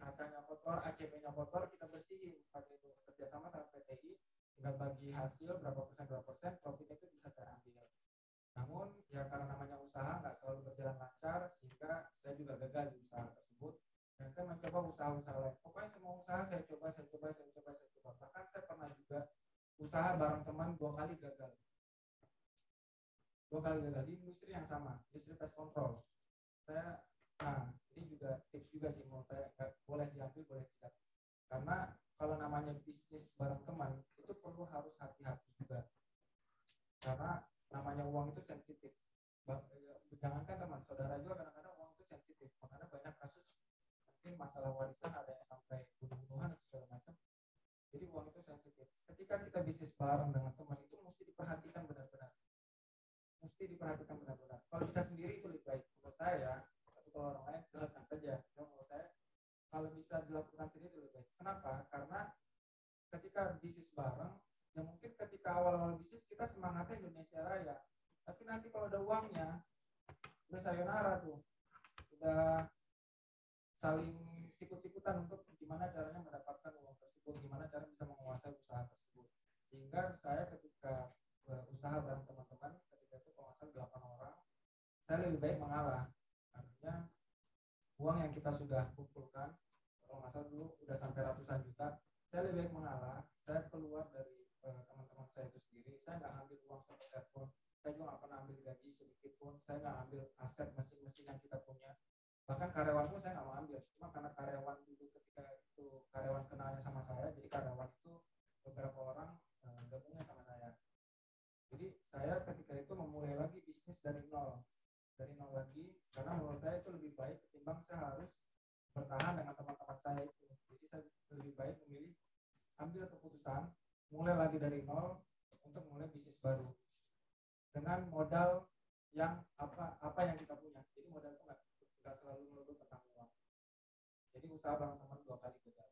kacanya kotor, ACP-nya kotor, kita bersihin pakai itu, kerjasama sama PTI, tinggal bagi hasil berapa persen, profitnya itu bisa saya ambil. Namun ya karena namanya usaha nggak selalu berjalan lancar, sehingga saya juga gagal di usaha tersebut. Dan saya mencoba usaha-usaha lain. Pokoknya semua usaha saya coba. Bahkan saya pernah juga usaha bareng teman 2 kali gagal. 2 kali gagal di industri yang sama, industri pest control. Nah ini juga tips juga sih menurut saya, boleh diambil boleh tidak, karena kalau namanya bisnis bareng teman itu perlu harus hati-hati juga, karena namanya uang itu sensitif. Jangankan teman, saudara juga kadang-kadang uang itu sensitif, makanya banyak kasus mungkin masalah warisan ada yang sampai bunuh-bunuhan atau segala macam. Jadi uang itu sensitif. Ketika kita bisnis bareng dengan teman itu mesti diperhatikan benar-benar. Kalau bisa sendiri itu lebih baik menurut saya ya. Tapi kalau orang lain silakan saja. Menurut saya kalau bisa dilakukan sendiri itu lebih baik. Kenapa? Karena ketika bisnis bareng, ya mungkin ketika awal-awal bisnis kita semangatnya Indonesia Raya. Tapi nanti kalau ada uangnya, udah sayonara tuh. Udah saling sikut-sikutan untuk gimana caranya mendapatkan uang tersebut, gimana cara bisa menguasai usaha tersebut. Sehingga saya ketika berusaha bareng teman-teman, ketika itu kalau nggak salah 8 orang, saya lebih baik mengalah. Artinya uang yang kita sudah kumpulkan, kalau nggak salah dulu udah sampai ratusan juta, saya lebih baik mengalah. Saya keluar dari teman-teman saya itu sendiri, saya nggak ambil uang sepeser pun, saya juga nggak pernah ambil gaji sedikit pun, saya nggak ambil aset mesin-mesin yang kita punya. Bahkan karyawan pun saya nggak mau ambil, cuma karena karyawan dulu ketika itu karyawan kenalnya sama saya, jadi karyawan itu beberapa orang gabungnya sama saya. Jadi saya ketika itu memulai lagi bisnis dari nol lagi, karena menurut saya itu lebih baik ketimbang saya harus bertahan dengan teman-teman saya itu. Jadi saya lebih baik memilih ambil keputusan mulai lagi dari nol untuk mulai bisnis baru dengan modal yang apa yang kita punya. Jadi modal itu nggak selalu melulu tentang uang. Jadi usaha bareng teman 2 kali gagal.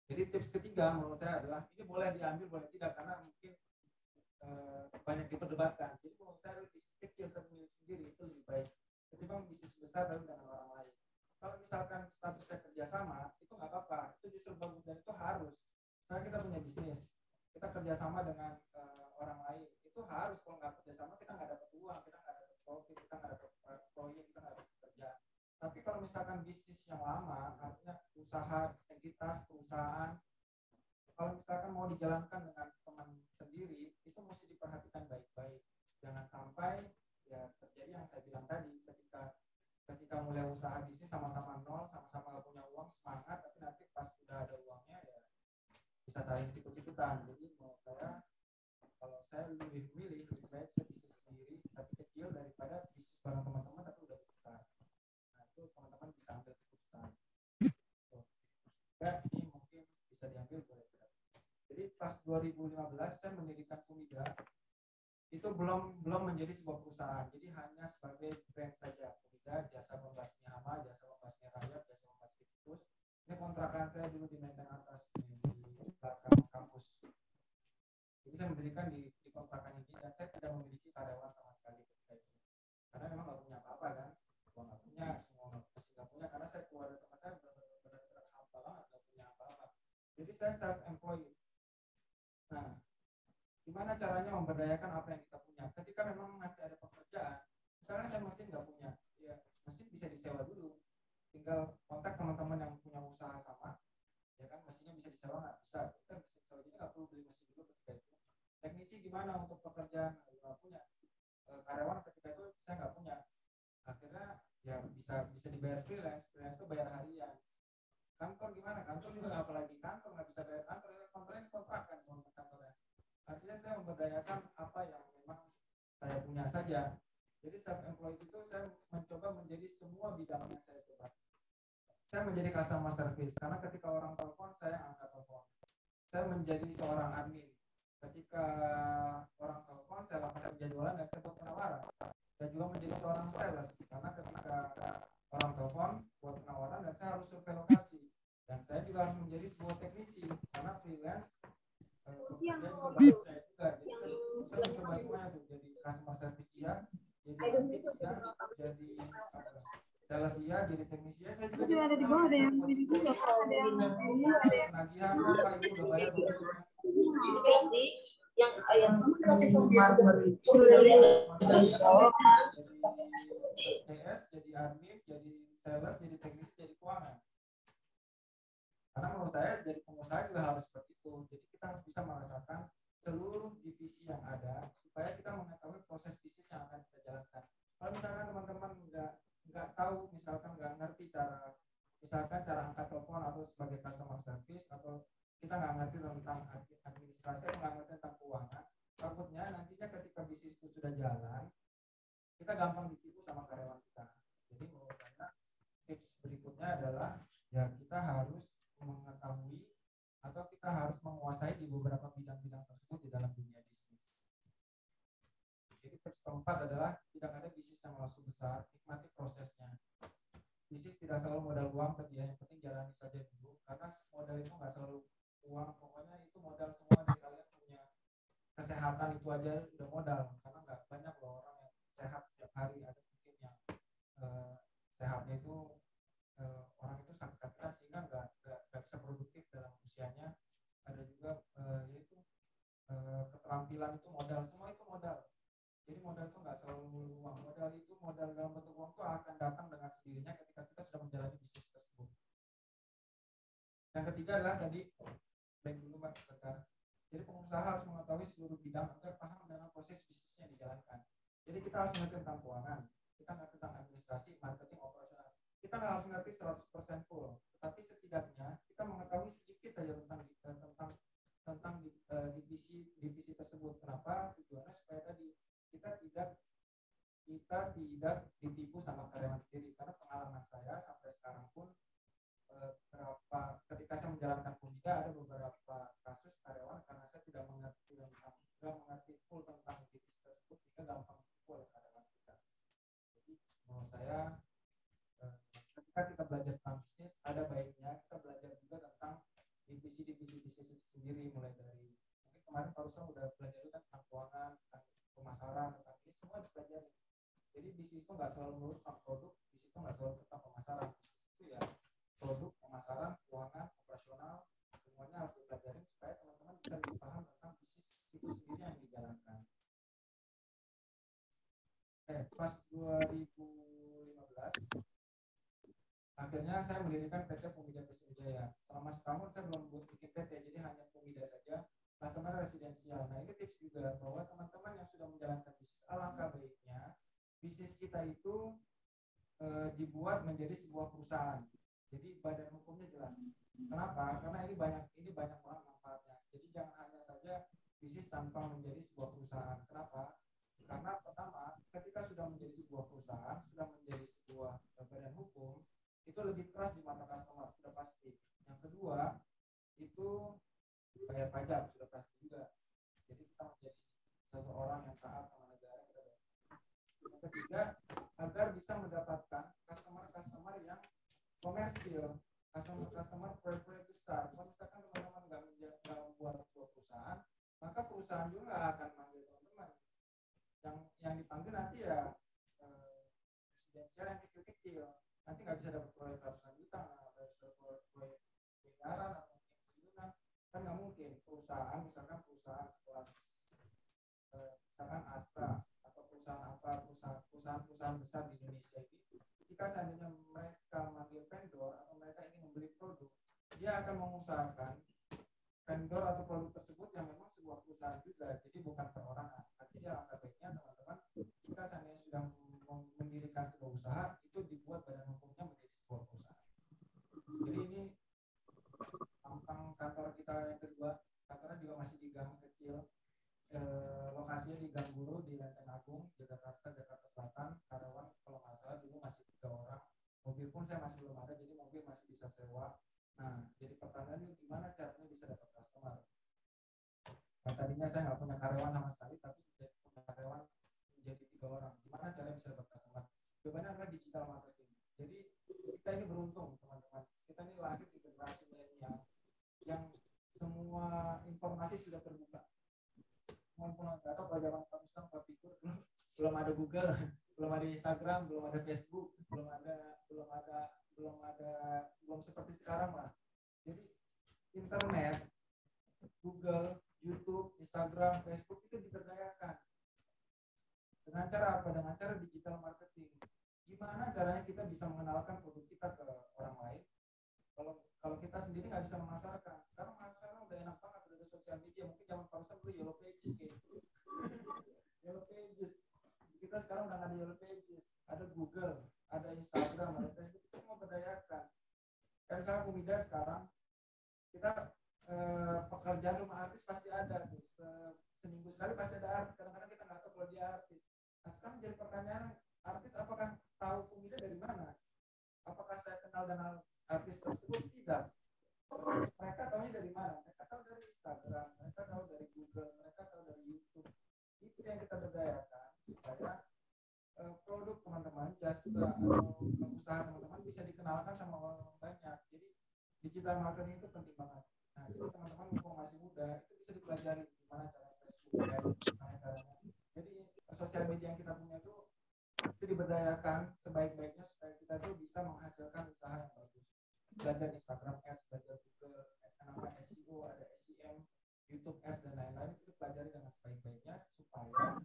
Jadi tips ketiga menurut saya adalah ini boleh diambil boleh tidak, karena mungkin banyak diperdebatkan. Jadi menurut saya bisnis kecil termilik sendiri itu lebih baik ketimbang bisnis besar tapi dengan orang lain. Kalau misalkan statusnya kerjasama itu nggak apa-apa, itu justru bagus dan itu harus. Karena kita punya bisnis, kita kerjasama dengan orang lain itu harus. Kalau nggak kerjasama kita nggak dapat uang, kita nggak dapat profit, kita nggak dapat proyek, kita nggak dapat kerja. Tapi kalau misalkan bisnis yang lama, artinya usaha entitas perusahaan, kalau misalkan mau dijalankan dengan teman sendiri, itu mesti diperhatikan baik-baik. Jangan sampai ya terjadi yang saya bilang tadi, ketika mulai usaha bisnis sama-sama nol, sama-sama nggak punya uang, semangat, tapi nanti pas udah ada uangnya ya bisa saling sikut-sikutan. Jadi menurut saya, kalau saya lebih baik saya bisnis sendiri tapi kecil daripada bisnis bareng teman-teman tapi udah besar. Nah itu teman-teman bisa ambil keputusan. Ya ini mungkin bisa diambil boleh tidak. Jadi pas 2015 saya mendirikan Fumida, itu belum menjadi sebuah perusahaan, jadi hanya sebagai brand saja. Fumida, jasa pembasmi hama, jasa pembasmi rayap, jasa pembasmi tikus. Ini kontrakan saya dulu di Menteng Atas di belakang kampus. Jadi saya mendirikan di kontrakan ini dan saya tidak memiliki karyawan sama sekali ketika itu. Karena memang nggak punya apa-apa kan, uang nggak punya, semua masih nggak punya, karena saya keluar dari tempat saya benar-benar hampa banget, nggak punya apa-apa. Jadi saya self-employed. Nah, gimana caranya memberdayakan apa yang kita punya? Ketika memang nanti ada pekerjaan, misalnya saya mesin nggak punya, ya mesin bisa disewa dulu. Tinggal kontak teman-teman yang punya usaha sama, ya kan mesinnya bisa disewa nggak? Bisa. Kita bisa disewa, jadi nggak perlu beli mesin dulu ketika itu. Teknisi gimana untuk pekerjaan? Nggak punya. Karyawan ketika itu saya nggak punya. Akhirnya ya bisa dibayar freelance itu bayar harian. Kantor gimana? Kantor juga nggak, apalagi kantor nggak bisa bayar kantor ini kontrakan kantornya. Artinya saya memberdayakan apa yang memang saya punya saja. Jadi self-employed itu saya mencoba menjadi semua bidang yang saya coba. Saya menjadi customer service karena ketika orang telepon saya angkat telepon. Saya menjadi seorang admin. Ketika orang telepon saya lakukan penjadwalan dan saya buat penawaran. Saya juga menjadi seorang sales karena ketika orang telepon buat penawaran dan saya harus survei lokasi. Dan saya juga harus menjadi sebuah teknisi karena freelance. Saya juga mencoba semuanya tuh, jadi customer service iya, jadi admin iya, jadi sales iya, jadi teknisi iya. Saya juga ada di bawah, ada yang ini juga, ada yang penagihan, Pak Ibu udah bayar belum? yang kasih format jadi CS, jadi admin, jadi sales, jadi teknisi, jadi keuangan. Karena menurut saya jadi pengusaha juga harus seperti itu. Jadi kita harus bisa merasakan seluruh divisi yang ada supaya kita mengetahui proses bisnis yang akan kita jalankan. Kalau misalkan teman-teman nggak tahu, misalkan nggak ngerti cara angkat telepon atau sebagai customer service, atau kita nggak ngerti tentang administrasi, nggak ngerti tentang keuangan, takutnya nantinya ketika bisnis itu sudah jalan, kita gampang ditipu sama karyawan kita. Jadi menurut saya tips berikutnya adalah ya kita harus mengetahui atau kita harus menguasai di beberapa bidang-bidang tersebut di dalam dunia bisnis. Jadi tips keempat adalah tidak ada bisnis yang langsung besar, nikmati prosesnya. Bisnis tidak selalu modal uang, tapi yang penting jalani saja dulu, karena modal itu nggak selalu uang, pokoknya itu modal semua dari kalian punya kesehatan itu aja udah modal, karena nggak banyak loh orang yang sehat setiap hari, ada mungkin yang sehatnya itu orang itu sakit-sakitan sehingga nggak bisa produktif dalam usianya. Ada juga yaitu keterampilan itu modal, semua itu modal. Jadi modal itu nggak selalu uang, modal itu modal dalam bentuk uang itu akan datang dengan sendirinya ketika kita sudah menjalani bisnis tersebut. Yang ketiga adalah tadi break dulu Pak sebentar. Jadi pengusaha harus mengetahui seluruh bidang agar paham dengan proses bisnisnya yang dijalankan. Jadi kita harus mengerti tentang keuangan, kita ngerti tentang administrasi, marketing, operasional. Kita nggak harus mengerti 100% full, tetapi setidaknya kita mengetahui sedikit saja tentang divisi tersebut. Kenapa? Tujuannya supaya tadi kita tidak ditipu sama karyawan sendiri. Karena pengalaman saya sampai sekarang pun ketika saya menjalankan Fumida ada beberapa kasus karyawan karena saya tidak mengerti full tentang divisi tersebut, sehingga gampang ditipu oleh karyawan kita. Jadi menurut saya ketika kita belajar tentang bisnis, ada baiknya kita belajar juga tentang divisi-divisi bisnis itu sendiri, mulai dari mungkin kemarin Pak Ruslan udah belajar juga tentang keuangan, tentang pemasaran, tentang ini semua dipelajari. Jadi bisnis itu nggak selalu melulu tentang produk, bisnis itu nggak selalu tentang pemasaran. Bisnis itu ya produk, pemasaran, keuangan, operasional, semuanya harus dipelajari supaya teman-teman bisa lebih paham tentang bisnis itu sendiri yang dijalankan. Pas 2015 akhirnya saya mendirikan PT Fumida Bisnis Wijaya. Selama setahun saya belum bikin PT, jadi hanya Fumida saja, customer residensial. Nah ini tips juga bahwa teman-teman yang sudah menjalankan bisnis, alangkah baiknya bisnis kita itu dibuat menjadi sebuah perusahaan. Jadi badan hukumnya jelas. Kenapa? Karena ini banyak banget manfaatnya. Jadi jangan hanya saja bisnis tanpa menjadi sebuah perusahaan. Kenapa? Karena pertama, ketika sudah menjadi sebuah perusahaan, sudah menjadi sebuah badan hukum, itu lebih keras di mata customer, sudah pasti. Yang kedua, itu bayar pajak, sudah pasti juga. Jadi kita menjadi seseorang yang taat sama negara kita. Yang ketiga, agar bisa mendapatkan customer yang komersil, customer proyek besar. Kalau misalkan teman-teman nggak membuat sebuah perusahaan, maka perusahaan juga akan manggil teman-teman. Yang dipanggil nanti ya residensial yang kecil-kecil. Nanti nggak bisa dapat proyek ratusan juta, nggak bisa dapat proyek miliaran atau triliunan. Kan nggak mungkin. Perusahaan, misalkan perusahaan sekelas misalkan Astra atau perusahaan besar di Indonesia ini, jika seandainya mereka manggil vendor atau mereka ingin membeli produk, dia akan mengusahakan vendor atau produk tersebut yang memang sebuah perusahaan juga, jadi bukan perorangan. Artinya langkah baiknya teman-teman, jika seandainya sudah mendirikan sebuah usaha, itu dibuat badan hukumnya menjadi sebuah perusahaan. Jadi ini tentang kantor kita yang kedua, kantornya juga masih di gang kecil, lokasinya di Gang Guru di Lenteng Agung, Jakarta Selatan. Karyawan kalau nggak salah dulu masih 3 orang. Mobil pun saya masih belum ada, jadi mobil masih bisa sewa. Nah, jadi pertanyaannya gimana caranya bisa dapat customer? Nah, tadinya saya nggak punya karyawan sama sekali, tapi punya karyawan menjadi 3 orang. Gimana caranya bisa dapat customer? Jawabannya adalah digital marketing. Jadi kita ini beruntung teman-teman. Kita ini lahir di generasi milenial yang semua informasi sudah terbuka. Mumpung nggak tahu kalau zaman Pak Ruslan Pak Figur belum ada Google, belum ada Instagram, belum ada Facebook, belum seperti sekarang lah. Jadi internet, Google, YouTube, Instagram, Facebook itu diberdayakan. Dengan cara apa? Dengan cara digital marketing. Gimana caranya kita bisa mengenalkan produk kita ke orang lain? Kalau kita sendiri nggak bisa memasarkan. Sekarang udah enak banget, udah ada sosial media. Mungkin zaman Pak Ustaz dulu Yellow Pages kayak gitu. Yellow Pages. Kita sekarang udah nggak ada Yellow Pages, ada Google, ada Instagram, ada Facebook. Itu mau berdayakan. Kayak misalnya Bumida sekarang, kita pekerjaan rumah artis pasti ada tuh. Seminggu sekali pasti ada artis. Kadang-kadang kita nggak tahu kalau dia artis. Nah sekarang jadi pertanyaan, artis apakah tahu Bumida dari mana? Apakah saya kenal dengan artis tersebut? Tidak. Mereka tahunya dari mana? Mereka tahu dari Instagram, mereka tahu dari Google, mereka tahu dari YouTube. Itu yang kita berdayakan supaya produk teman-teman, jasa atau usaha teman-teman bisa dikenalkan sama orang banyak. Jadi digital marketing itu penting banget. Nah, jadi teman-teman mumpung masih muda itu bisa dipelajari gimana cara Facebook, gimana caranya. Jadi sosial media yang kita punya itu diberdayakan sebaik-baiknya supaya kita tuh bisa menghasilkan usaha yang bagus. Belajar Instagram Ads, belajar Google, nama SEO, ada SEM, YouTube Ads dan lain-lain itu dipelajari dengan sebaik-baiknya supaya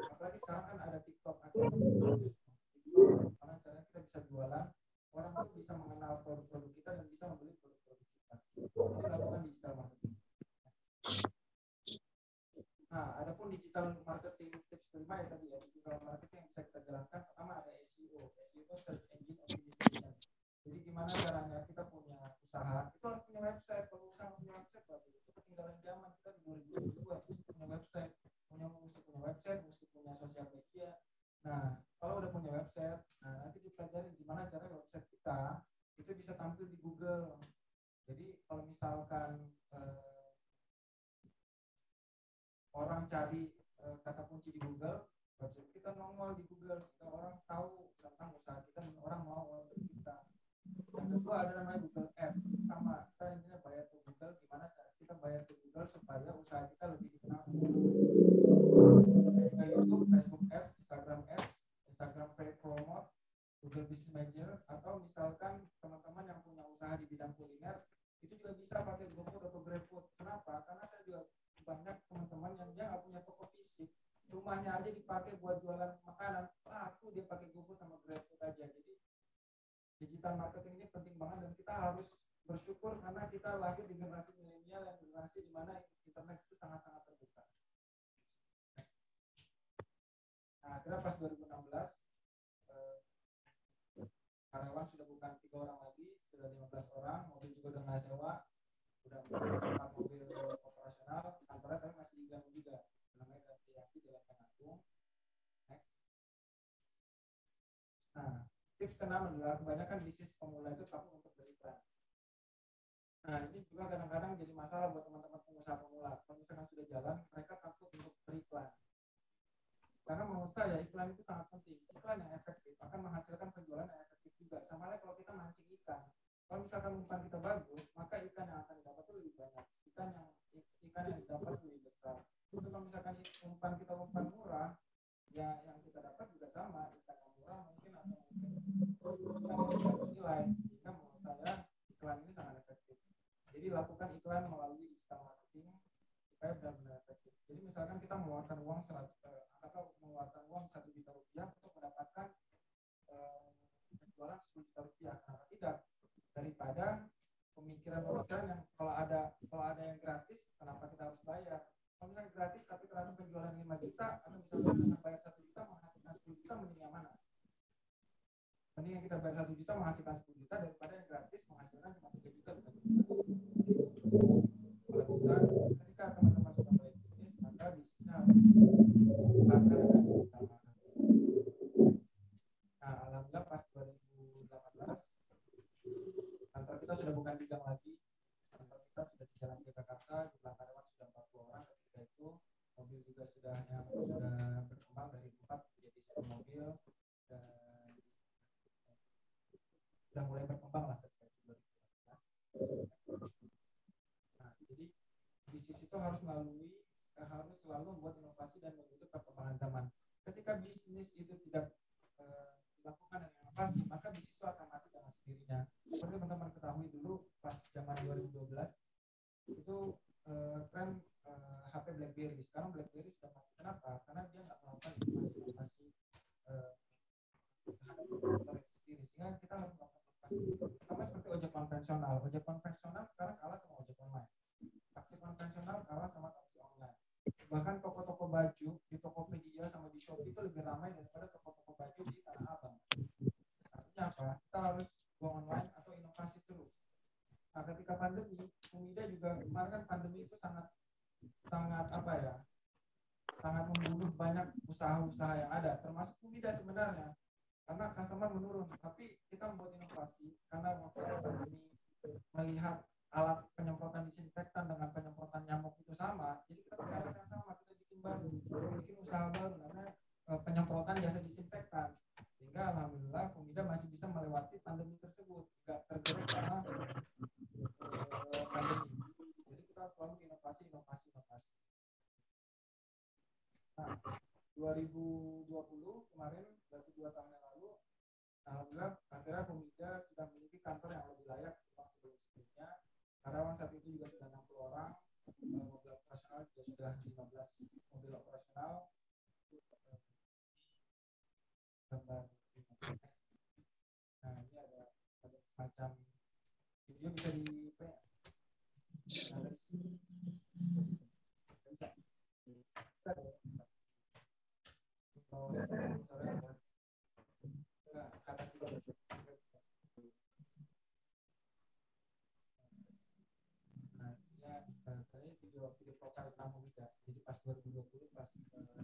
apalagi sekarang kan ada TikTok, gimana caranya kita bisa jualan, orang itu bisa mengenal produk-produk kita dan bisa membeli produk-produk kita. Ini lakukan digital marketing. Nah, adapun digital marketing tips kelima ya tadi ya, digital marketing yang bisa kita jalankan pertama ada SEO. SEO itu search engine optimization. Jadi gimana caranya kita punya usaha, itu harus punya website. Kalau usaha punya website berarti itu ketinggalan zaman, kita di 2022 mesti punya website, mesti punya website, mesti punya sosial media. Nah, kalau udah punya website, nah nanti dipelajari gimana cara website kita itu bisa tampil di Google. Jadi kalau misalkan orang cari kata kunci di Google, website kita nongol di Google, sehingga orang tahu tentang usaha kita dan orang mau order kita. Yang kedua ada namanya Google Ads. Sama kita intinya bayar ke Google, gimana cara kita bayar ke Google supaya usaha kita lebih dikenal. Juga YouTube, Facebook Ads, Instagram Ads, Instagram Paid Promote, Google Business Manager, atau misalkan teman-teman yang punya usaha di bidang kuliner itu juga bisa pakai GoFood atau GrabFood. Kenapa? Karena saya juga banyak teman-teman yang dia nggak punya toko fisik, rumahnya aja dipakai buat jualan makanan, laku dia pakai GoFood sama GrabFood aja. Jadi digital marketing ini penting banget dan kita harus bersyukur karena kita lahir di generasi milenial yang generasi di mana internet itu sangat-sangat terbuka. Nah, akhirnya pas 2016 karyawan sudah bukan 3 orang lagi, sudah 15 orang, mobil juga udah nggak sewa, udah 4 mobil operasional, kantornya tapi masih diganggu juga, namanya ganti di Jalan Pengagung. Next. Nah, tips keenam adalah kebanyakan bisnis pemula itu takut untuk beriklan. Nah, ini juga kadang-kadang jadi masalah buat teman-teman pengusaha pemula. Kalau misalkan sudah jalan, mereka takut untuk beriklan. Karena menurut saya iklan itu sangat penting. Iklan yang efektif akan menghasilkan penjualan yang efektif juga. Sama halnya kalau kita mancing ikan. Kalau misalkan umpan kita bagus, maka ikan yang akan didapat itu lebih banyak. Ikan yang didapat lebih besar. Tapi kalau misalkan umpan kita umpan murah, ya yang kita dapat juga sama. Ikan yang murah mungkin atau mungkin nilai. Sehingga menurut saya iklan ini sangat efektif. Jadi lakukan iklan melalui digital marketing supaya benar-benar efektif. Jadi misalkan kita mengeluarkan uang 1 juta rupiah untuk mendapatkan penjualan 10 juta rupiah. Kenapa tidak? Daripada pemikiran yang kalau ada yang gratis, kenapa kita harus bayar? Kalau misalnya gratis tapi ternyata penjualan 5 juta, atau misalnya dengan bayar 1 juta menghasilkan 10 juta, mending yang mana? Mending yang kita bayar 1 juta menghasilkan 10 juta daripada yang gratis menghasilkan cuma 3 juta. Kalau bisa, ketika teman-teman sudah mulai bisnis, maka bisnisnya harus dilakukan dengan digital marketing. Nah, alhamdulillah pas 2018 kantor kita sudah bukan di gang lagi. Kantor kita sudah di Jalan Jakarta, jumlah karyawan sudah 40 orang. Ketika itu mobil juga sudah berkembang dari 4 menjadi 1 mobil dan sudah mulai berkembang lah ketika itu 2018. Nah, jadi bisnis itu harus selalu membuat inovasi dan mengikuti perkembangan zaman. Ketika bisnis itu tidak dilakukan dengan inovasi, maka bisnis itu akan mati dengan sendirinya. Seperti teman-teman ketahui dulu pas zaman 2012 itu tren HP BlackBerry. Sekarang BlackBerry sudah mati. Kenapa? Karena dia nggak melakukan inovasi terhadap komputer itu sendiri. Sehingga kita harus melakukan inovasi Sama seperti ojek konvensional. Ojek konvensional sekarang kalah sama ojek online. Taksi konvensional kalah sama taksi online. Bahkan toko-toko baju di Tokopedia sama di Shopee itu lebih ramai daripada toko-toko baju di Tanah Abang. Artinya apa? Kita harus go online atau inovasi terus. Nah, ketika pandemi, Umida juga kemarin kan pandemi itu sangat apa ya? Sangat membunuh banyak usaha-usaha yang ada, termasuk Umida sebenarnya. Karena customer menurun, tapi kita membuat inovasi karena waktu pandemi melihat alat penyemprotan disinfektan dengan penyemprotan nyamuk itu sama, jadi kita pakai alat yang sama, kita bikin baru, bikin usaha baru namanya penyemprotan jasa disinfektan, sehingga alhamdulillah Umida masih bisa melewati pandemi tersebut, tidak tergerus sama pandemi. Jadi kita selalu inovasi. Nah, 2020 kemarin baru 2 tahun yang lalu, alhamdulillah akhirnya Umida sudah memiliki kantor yang lebih layak ketimbang sebelum-sebelumnya. Karyawan saat itu juga sudah 60 orang, mobil operasional juga sudah 15 mobil operasional. Gambar. Nah, ini ada semacam video bisa di video profil tamu Umida. Jadi pas 2020 pas kantor.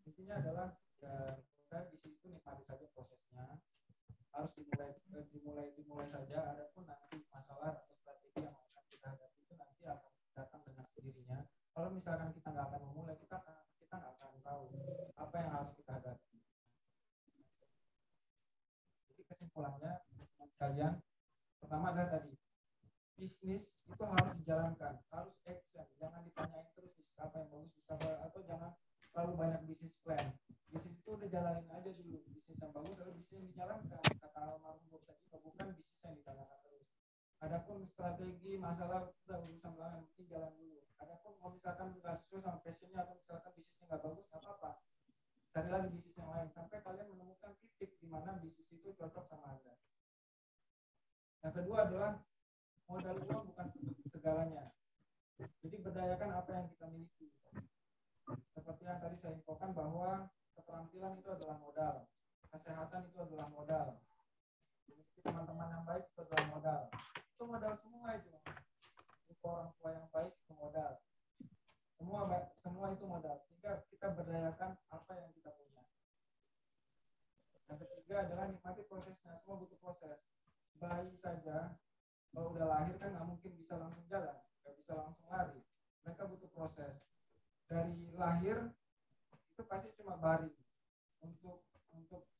Intinya adalah saya di situ nikmati saja prosesnya. Harus dimulai saja. Adapun nanti masalah atau strategi yang akan kita hadapi itu nanti akan datang dengan sendirinya. Kalau misalkan kita nggak akan memulai, kita nggak akan tahu apa yang harus kita hadapi. Jadi kesimpulannya sekalian, pertama adalah tadi bisnis itu harus dijalankan, harus action, jangan ditanyain terus bisnis apa yang bagus, bisnis apa, atau jangan terlalu banyak bisnis plan. Bisnis itu udah jalanin aja dulu, bisnis yang bagus adalah bisnis yang dijalankan. Kata almarhum Bob juga bukan bisnis yang ditanyakan terus. Adapun strategi masalah udah urusan lain, penting jalan dulu. Adapun kalau misalkan nggak sesuai sama passionnya atau misalkan bisnisnya nggak bagus, nggak apa-apa, cari lagi bisnis yang lain sampai kalian menemukan titik di mana bisnis itu cocok sama Anda. Yang kedua adalah modal uang bukan segalanya. Jadi berdayakan apa yang kita miliki. Seperti yang tadi saya infokan bahwa keterampilan itu adalah modal, kesehatan itu adalah modal, teman-teman yang baik itu adalah modal. Itu modal semua itu. Orang tua yang baik itu modal. Semua itu modal. Sehingga kita berdayakan apa yang kita punya. Yang ketiga adalah nikmati prosesnya. Semua butuh proses. Bayi saja kalau udah lahir kan nggak mungkin bisa langsung jalan, nggak bisa langsung lari. Mereka butuh proses. Dari lahir itu pasti cuma baring. Untuk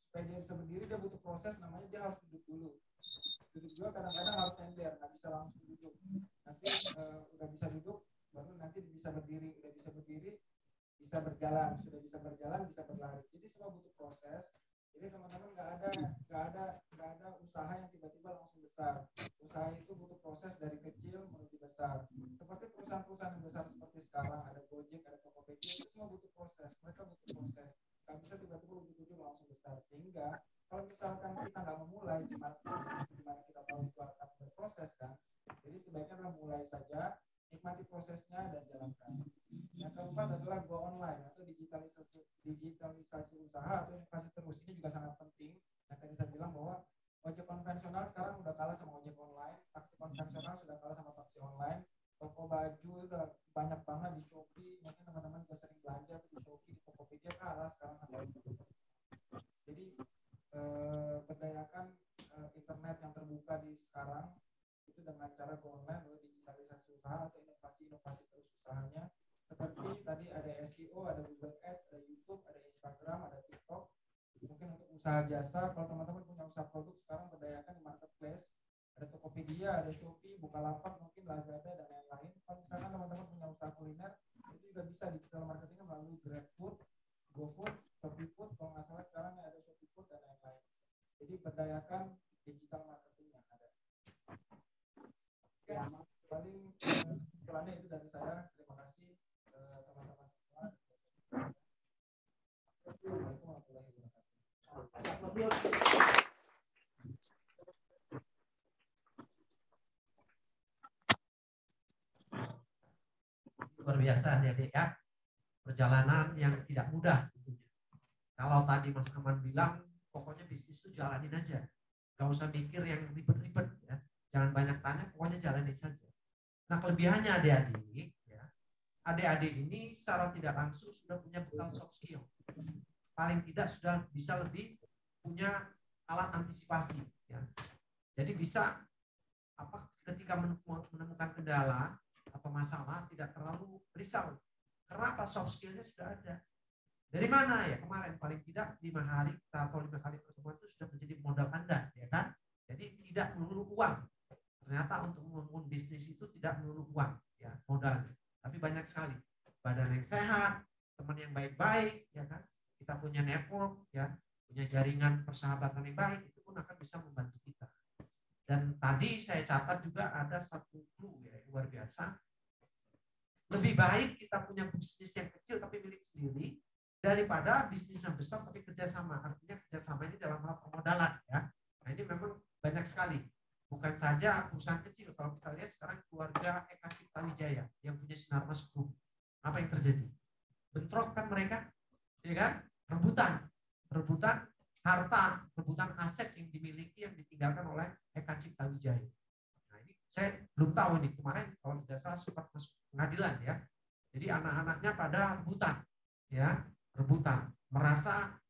supaya dia bisa berdiri dia butuh proses, namanya dia harus duduk dulu. Duduk juga kadang-kadang harus sender, nggak bisa langsung duduk. Nanti udah bisa duduk, baru nanti bisa berdiri. Udah bisa berdiri, bisa berjalan. Sudah bisa berjalan, bisa berlari. Jadi semua butuh proses. Jadi teman-teman nggak ada usaha yang tiba-tiba langsung besar. Usaha itu butuh proses dari kecil menuju besar. Seperti perusahaan-perusahaan yang besar seperti sekarang ada Gojek, ada Tokopedia, itu semua butuh proses. Mereka butuh proses. Nggak bisa tiba-tiba ujung-ujung langsung besar. Sehingga kalau misalkan kita nggak memulai, gimana kita tahu itu akan berproses kan? Jadi sebaiknya mulai saja, nikmati prosesnya dan jalankan. Yang keempat adalah go online atau digitalisasi usaha atau inovasi terus. Ini juga sangat penting. Yang tadi saya bilang bahwa ojek konvensional sekarang sudah kalah sama ojek online, taksi konvensional sudah kalah sama taksi online, toko baju udah banyak banget di Shopee. Mungkin teman-teman juga sering belanja di Shopee, di Tokopedia kalah sekarang sama itu. Jadi berdayakan internet yang terbuka di sekarang itu dengan cara go online atau digitalisasi usaha atau inovasi terus usahanya. Seperti tadi ada SEO, ada Google Ads, ada YouTube, ada Instagram, ada TikTok. Mungkin untuk usaha jasa, kalau teman-teman punya usaha produk sekarang berdayakan di marketplace. Ada Tokopedia, ada Shopee, Bukalapak, mungkin Lazada dan lain-lain. Kalau misalkan teman-teman punya usaha kuliner, itu juga bisa digital marketing melalui GrabFood, GoFood, Shopee Food, kalau nggak salah sekarang ada Shopee Food dan lain-lain. Jadi berdayakan digital marketing yang ada. Oke, paling kesimpulannya itu dari saya. Terima kasih teman-teman semua. Assalamualaikum warahmatullahi wabarakatuh. luar biasa adik-adik ya. Perjalanan yang tidak mudah tentunya. Kalau tadi Mas Aman bilang, pokoknya bisnis itu jalanin aja. Gak usah mikir yang ribet-ribet ya. Jangan banyak tanya, pokoknya jalanin saja. Nah, kelebihannya adik-adik ya. Adik-adik ini secara tidak langsung sudah punya bekal soft skill. Paling tidak sudah bisa lebih punya alat antisipasi ya. Jadi bisa ketika menemukan kendala atau masalah tidak terlalu risau. Karena apa? Soft skillnya sudah ada. Dari mana ya? Kemarin paling tidak 5 hari atau 5 kali pertemuan itu sudah menjadi modal Anda, ya kan? Jadi tidak melulu uang. Ternyata untuk membangun bisnis itu tidak melulu uang, ya modalnya. Tapi banyak sekali. Badan yang sehat, teman yang baik-baik, ya kan? Kita punya network, ya, punya jaringan persahabatan yang baik, itu pun akan bisa membantu kita. Dan tadi saya catat juga ada satu clue ya, luar biasa. Lebih baik kita punya bisnis yang kecil tapi milik sendiri daripada bisnis yang besar tapi kerjasama. Artinya kerjasama ini dalam hal permodalan ya. Nah ini memang banyak sekali. Bukan saja perusahaan kecil. Kalau kita lihat sekarang keluarga Eka Cipta Wijaya yang punya Sinarmas Group. Apa yang terjadi? Bentrok kan mereka, ya kan? Rebutan harta, rebutan aset yang dimiliki yang ditinggalkan oleh Eka Cipta Wijaya. Saya belum tahu ini kemarin kalau tidak salah sempat masuk pengadilan ya. Jadi anak-anaknya pada rebutan, merasa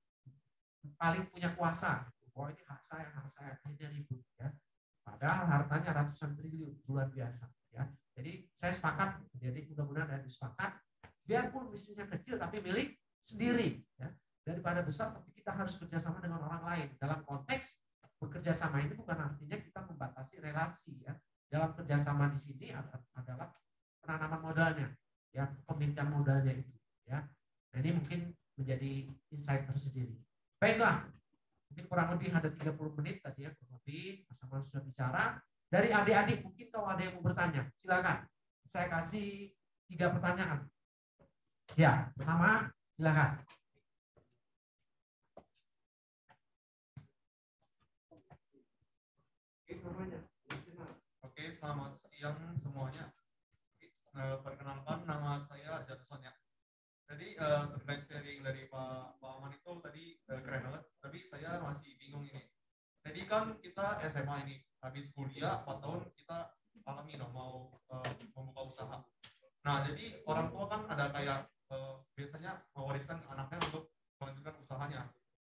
paling punya kuasa. Oh ini hak saya, akhirnya ribut ya. Padahal hartanya ratusan triliun, luar biasa ya. Jadi saya sepakat, jadi mudah-mudahan ada sepakat. Biarpun bisnisnya kecil tapi milik sendiri ya. Daripada besar tapi kita harus bekerjasama dengan orang lain. Dalam konteks bekerja sama ini bukan artinya kita membatasi relasi ya. Dalam kerjasama di sini adalah penanaman modalnya, ya pemilikan modalnya itu, ya. Nah, ini mungkin menjadi insight tersendiri. Baiklah, mungkin kurang lebih ada 30 menit tadi ya, kurang lebih Mas Aman sudah bicara. Dari adik-adik mungkin kalau ada yang mau bertanya, silakan. Saya kasih 3 pertanyaan. Ya, pertama silakan. Oke, selamat siang semuanya. Perkenalkan, nama saya Johnson ya. Jadi terkait sharing dari Pak Aman itu tadi keren banget. Tapi saya masih bingung ini. Jadi kan kita SMA ini, habis kuliah 4 tahun kita alami mau membuka usaha. Nah, jadi orang tua kan ada kayak biasanya mewariskan ke anaknya untuk melanjutkan usahanya.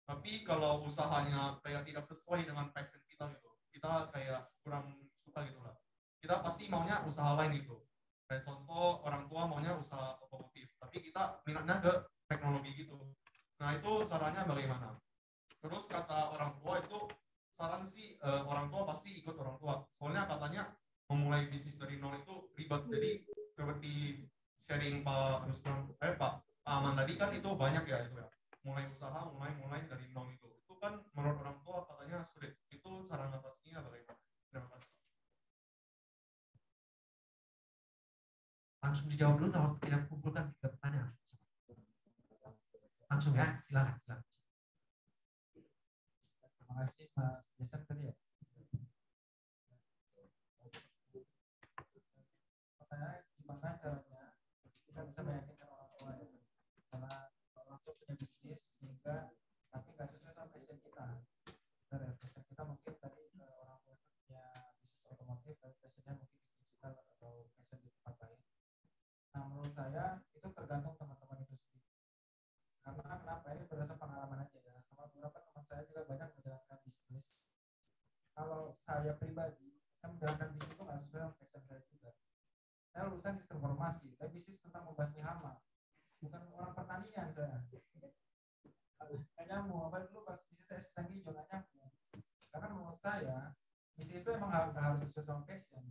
Tapi kalau usahanya kayak tidak sesuai dengan passion kita gitu, kita kayak kurang suka gitu lah. Kita pasti maunya usaha lain gitu. Kayak contoh orang tua maunya usaha otomotif, tapi kita minatnya ke teknologi gitu. Nah itu caranya bagaimana? Terus kata orang tua itu saran sih orang tua pasti ikut orang tua. Soalnya katanya memulai bisnis dari nol itu ribet. Jadi seperti sharing Pak Aman tadi kan itu banyak ya itu ya. Mulai usaha, mulai dari nol itu kan menurut orang tua katanya sulit. Itu cara mengatasinya bagaimana? Terima kasih. Langsung dijawab dulu atau kita kumpulkan 3 pertanyaan? Langsung ya, silakan. Terima kasih Mas Jason tadi ya. Pertanyaan gimana caranya kita bisa meyakinkan orang tua ya? Karena orang tua punya bisnis sehingga tapi nggak sesuai sama passion kita. Dari passion kita mungkin tadi orang tua punya bisnis otomotif, tapi passionnya mungkin digital atau passion di tempat lain. Nah menurut saya itu tergantung teman-teman itu sendiri. Karena kenapa? Ini berdasarkan pengalaman aja ya. Sama beberapa teman saya juga banyak menjalankan bisnis. Kalau saya pribadi, saya menjalankan bisnis itu nggak sesuai dengan passion saya juga. Saya lulusan sistem informasi, tapi bisnis tentang membasmi hama. Bukan orang pertanian saya. Nggak nyambung. Apa dulu pas bisnis saya susah hijau nggak nyambung. Karena menurut saya bisnis itu emang harus sesuai sama passion.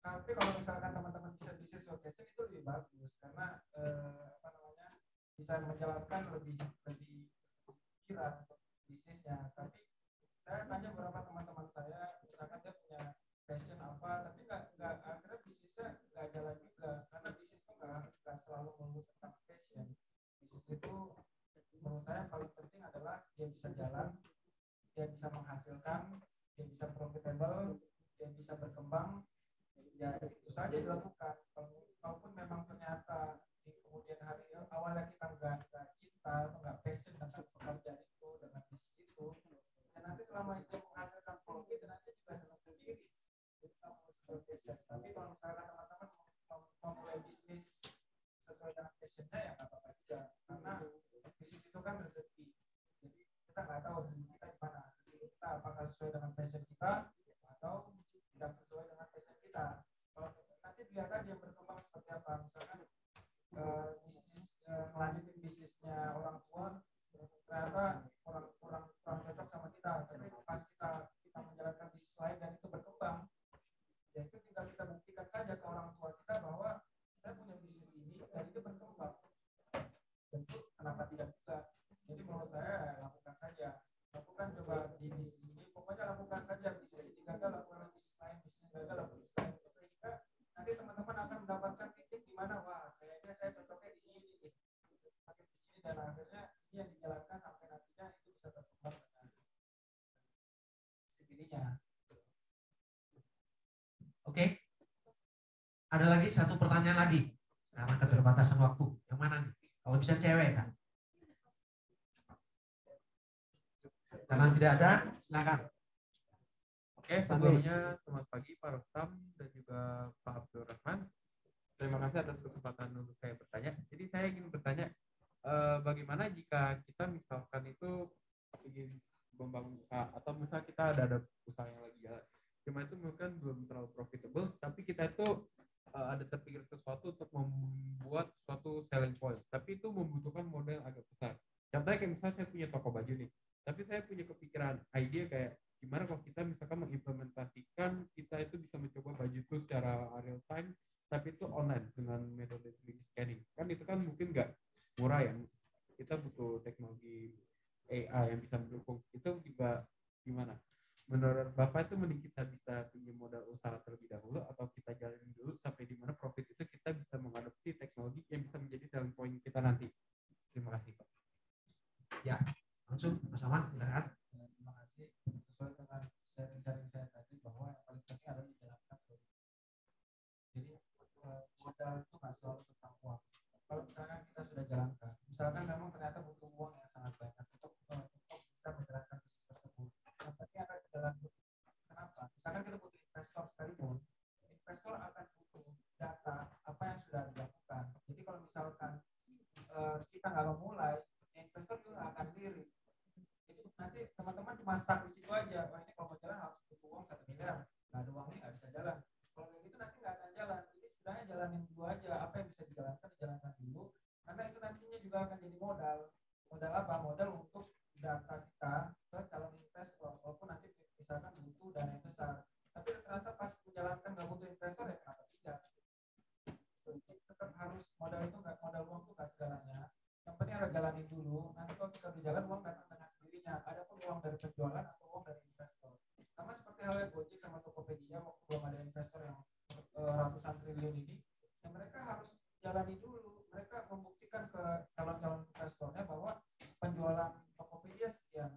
Tapi kalau misalkan teman-teman bisa bisnis showcasing itu lebih bagus karena bisa menjalankan lebih kira untuk bisnisnya. Tapi saya tanya beberapa teman-teman saya, misalkan dia punya passion apa, tapi nggak akhirnya bisnisnya nggak jalan juga karena bisnis itu nggak selalu melulu tentang passion. Bisnis itu menurut saya paling penting adalah dia bisa jalan, dia bisa menghasilkan, dia bisa profitable, dia bisa berkembang. Ya itu saja dilakukan. Kalaupun memang ternyata di kemudian hari awalnya kita nggak cinta atau nggak passion dengan pekerjaan itu, dengan bisnis itu, dan nanti selama itu menghasilkan profit, nanti juga senang sendiri. Jadi kamu sesuai passion. Tapi kalau misalkan teman-teman memulai bisnis sesuai dengan passionnya, ya nggak apa-apa juga. Karena bisnis itu kan rezeki. Jadi kita nggak tahu rezeki kita di mana. Rezeki kita apakah sesuai dengan passion kita atau tidak sesuai dengan passion kita. Kalau nanti lihat aja yang berkembang seperti apa. Misalkan bisnis melanjutin bisnisnya orang tua, ternyata kurang cocok sama kita. Tapi pas kita menjalankan bisnis lain dan itu berkembang, ya itu tinggal kita buktikan saja ke orang tua kita bahwa saya punya bisnis ini dan itu berkembang. Tentu kenapa tidak juga. Jadi menurut saya lakukan saja. Lakukan coba di bisnis ini. Pokoknya lakukan saja. Bisnis ini gagal, lakukan bisnis lain. Bisnis gagal, lakukan bisnis lain. Sehingga nanti teman-teman akan mendapatkan titik di mana, wah kayaknya saya cocoknya di sini nih. Makin di sini, dan akhirnya ini yang dijalankan sampai nantinya itu bisa berkembang dengan sendirinya. Oke. Ada lagi satu pertanyaan lagi. Karena keterbatasan waktu. Yang mana nih? Kalau bisa cewek kan? Karena tidak ada, silakan. Oke, sebelumnya selamat pagi Pak Rustam dan juga Pak Abdul Rahman. Terima kasih atas kesempatan untuk saya bertanya. Jadi saya ingin bertanya, bagaimana jika kita misalkan itu ingin membangun usaha, atau misalnya kita ada usaha yang lagi jalan, cuma itu mungkin belum terlalu profitable, tapi kita itu ada terpikir sesuatu untuk membuat suatu selling point, tapi itu membutuhkan modal yang agak besar. Contohnya kayak misalnya saya punya toko baju nih, tapi saya punya kepikiran ide kayak gimana kalau kita misalkan mengimplementasikan, kita itu bisa mencoba baju itu secara real time, tapi itu online dengan metode 3D scanning. Kan itu kan mungkin nggak murah ya, kita butuh teknologi AI yang bisa mendukung. Itu juga gimana? Menurut Bapak itu mending kita bisa punya modal usaha terlebih dahulu atau kita jalanin dulu sampai di mana profit itu kita bisa mengadopsi teknologi yang bisa menjadi selling point kita nanti. Terima kasih Pak. Ya, langsung Mas Ahmad, silakan. Terima kasih. Sesuai dengan sharing saya tadi bahwa yang paling penting adalah menjalankan produk. Jadi modal itu nggak selalu tentang uang. Kalau misalkan kita sudah jalankan, misalkan memang ternyata butuh uang yang sangat banyak untuk bisa menjalankan bisnis tersebut. Yang penting akan jalan. Kenapa? Misalkan kita butuh investor sekalipun, investor akan butuh data apa yang sudah dilakukan. Jadi kalau misalkan kita nggak memulai, investor juga akan lirik. Jadi nanti teman-teman cuma stuck di situ aja. Wah ini kalau mau jalan harus butuh uang 1 miliar. Nggak ada uangnya nggak bisa jalan. Kalau kayak gitu nanti nggak akan jalan. Jadi sebenarnya jalanin dulu aja. Apa yang bisa dijalankan dulu. Karena itu nantinya juga akan jadi modal. Modal apa? Modal untuk data kita ke calon investor. Walaupun nanti misalkan butuh dana yang besar. Tapi ternyata pas menjalankan nggak butuh investor, ya kenapa tidak? Tetap harus modal itu nggak, modal uang itu nggak segalanya. Yang penting harus jalanin dulu. Nanti kalau kita udah jalan, uang datang dengan sendirinya. Ada pun uang dari penjualan atau uang dari investor. Sama seperti halnya Gojek sama Tokopedia, waktu belum ada investor yang ratusan triliun ini, ya mereka harus jalani dulu. Mereka membuktikan ke calon-calon investornya bahwa penjualan Tokopedia sekian,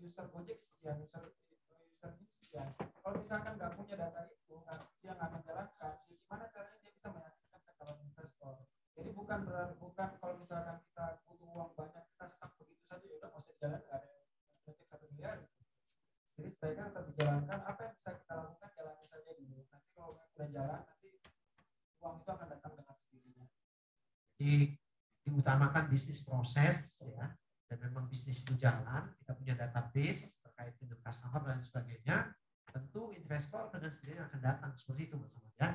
user Gojek sekian, user ini sekian. Kalau misalkan nggak punya data itu, dia nggak menjalankan, ya gimana caranya dia bisa meyakinkan ke calon investor? Jadi bukan kalau misalkan kita butuh uang banyak, kita stuck begitu saja, ya udah nggak usah jalan, nggak ada yang 1 miliar. Jadi sebaiknya tetap dijalankan. Apa yang bisa kita lakukan, jalani saja dulu. Nanti kalau udah jalan, nanti uang itu akan datang dengan sendirinya. Jadi diutamakan bisnis proses ya, dan memang bisnis itu jalan, kita punya database terkait dengan customer dan sebagainya, tentu investor dengan sendirinya akan datang seperti itu Mas Ahmad ya.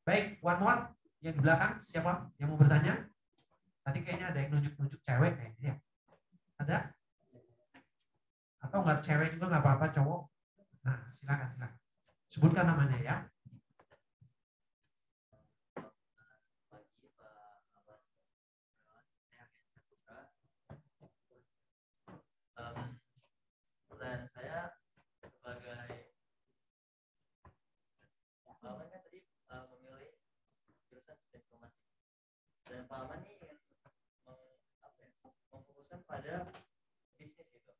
Baik, one more yang di belakang, siapa yang mau bertanya? Tadi kayaknya ada yang nunjuk-nunjuk cewek kayaknya ya. Ada? Atau nggak cewek juga nggak apa-apa, cowok? Nah, silakan. Sebutkan namanya ya. Pertanyaan saya sebagai Pak tadi memilih jurusan sistem informasi, dan Pak Aman ini ingin memfokuskan pada bisnis itu.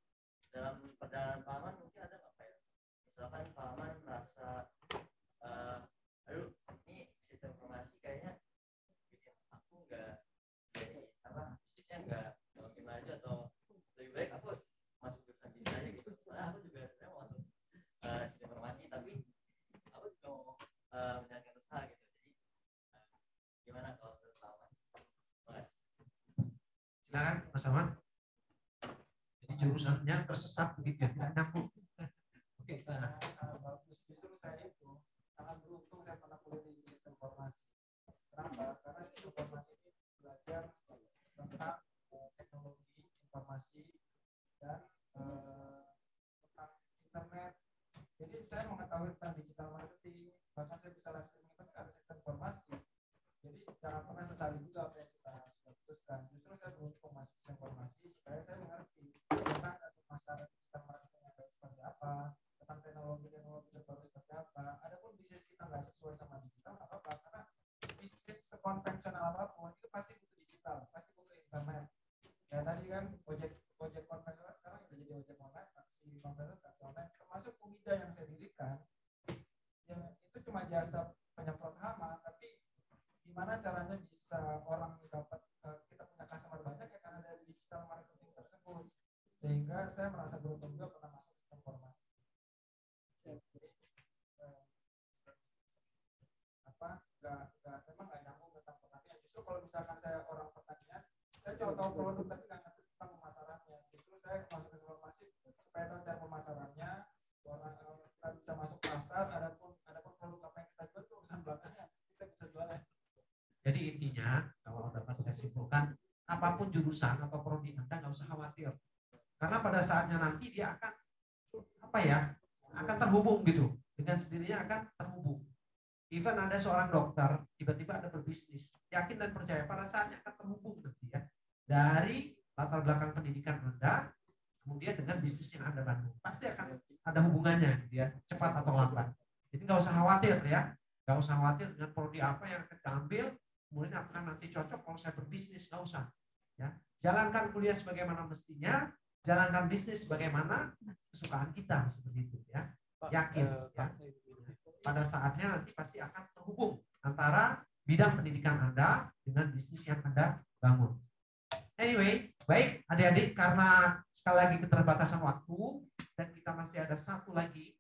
Dalam perjalanan Pak Aman mungkin ada nggak ya? Misalkan Pak Aman merasa, aduh menjalankan usaha gitu. Jadi gimana kalau menurut Pak Ahmad? Makasih. Silakan Mas Ahmad. Jadi jurusannya tersesat begitu ya, tidak nyambung. Oke, silakan. Bagus. Justru saya itu sangat beruntung saya pernah kuliah di sistem informasi. Kenapa? Karena sistem informasi ini belajar tentang teknologi informasi dan tentang internet. Jadi saya mengetahui tentang digital marketing, bahkan saya bisa live streaming itu ada sistem informasi. Jadi jangan pernah sesali juga apa yang kita sudah putuskan. Justru saya beruntung masuk sistem informasi supaya saya mengerti tentang masalah digital marketing yang baik seperti apa, tentang teknologi terbaru seperti apa. Adapun bisnis kita nggak sesuai sama digital, nggak apa-apa, karena bisnis sekonvensional apapun itu pasti butuh digital, pasti butuh internet. Ya tadi kan ojek konvensional sekarang udah jadi ojek online, taksi konvensional, taksi online, termasuk Umida yang saya dirikan, yang itu cuma jasa penyemprot hama, tapi gimana caranya bisa orang dapat kita punya customer banyak ya karena dari digital marketing tersebut. Sehingga saya merasa beruntung juga pernah masuk sistem informasi. Jadi memang nggak nyambung tentang pertanian. Justru kalau misalkan saya orang pertanian, saya cuma tahu produk tapi nggak ngerti tentang pemasarannya. Justru saya masuk ke informasi supaya tahu cara pemasarannya, kita bisa masuk pasar. Adapun produk apa yang kita jual itu urusan belakangnya, kita bisa jualnya. Jadi intinya kalau dapat saya simpulkan, apapun jurusan atau prodi Anda nggak usah khawatir, karena pada saatnya nanti dia akan akan terhubung gitu, dengan sendirinya akan terhubung. Even ada seorang dokter tiba-tiba ada berbisnis, yakin dan percaya pada saatnya akan terhubung nanti ya, dari latar belakang pendidikan Anda kemudian dengan bisnis yang Anda bangun, pasti akan ada hubungannya gitu ya, cepat atau lambat. Jadi nggak usah khawatir ya, nggak usah khawatir dengan prodi apa yang akan kita ambil, kemudian apakah nanti cocok kalau saya berbisnis, nggak usah ya. Jalankan kuliah sebagaimana mestinya, jalankan bisnis sebagaimana kesukaan kita, seperti itu ya. Yakin ya, pada saatnya nanti pasti akan terhubung antara bidang pendidikan Anda dengan bisnis yang Anda bangun. Anyway, baik adik-adik, karena sekali lagi keterbatasan waktu dan kita masih ada satu lagi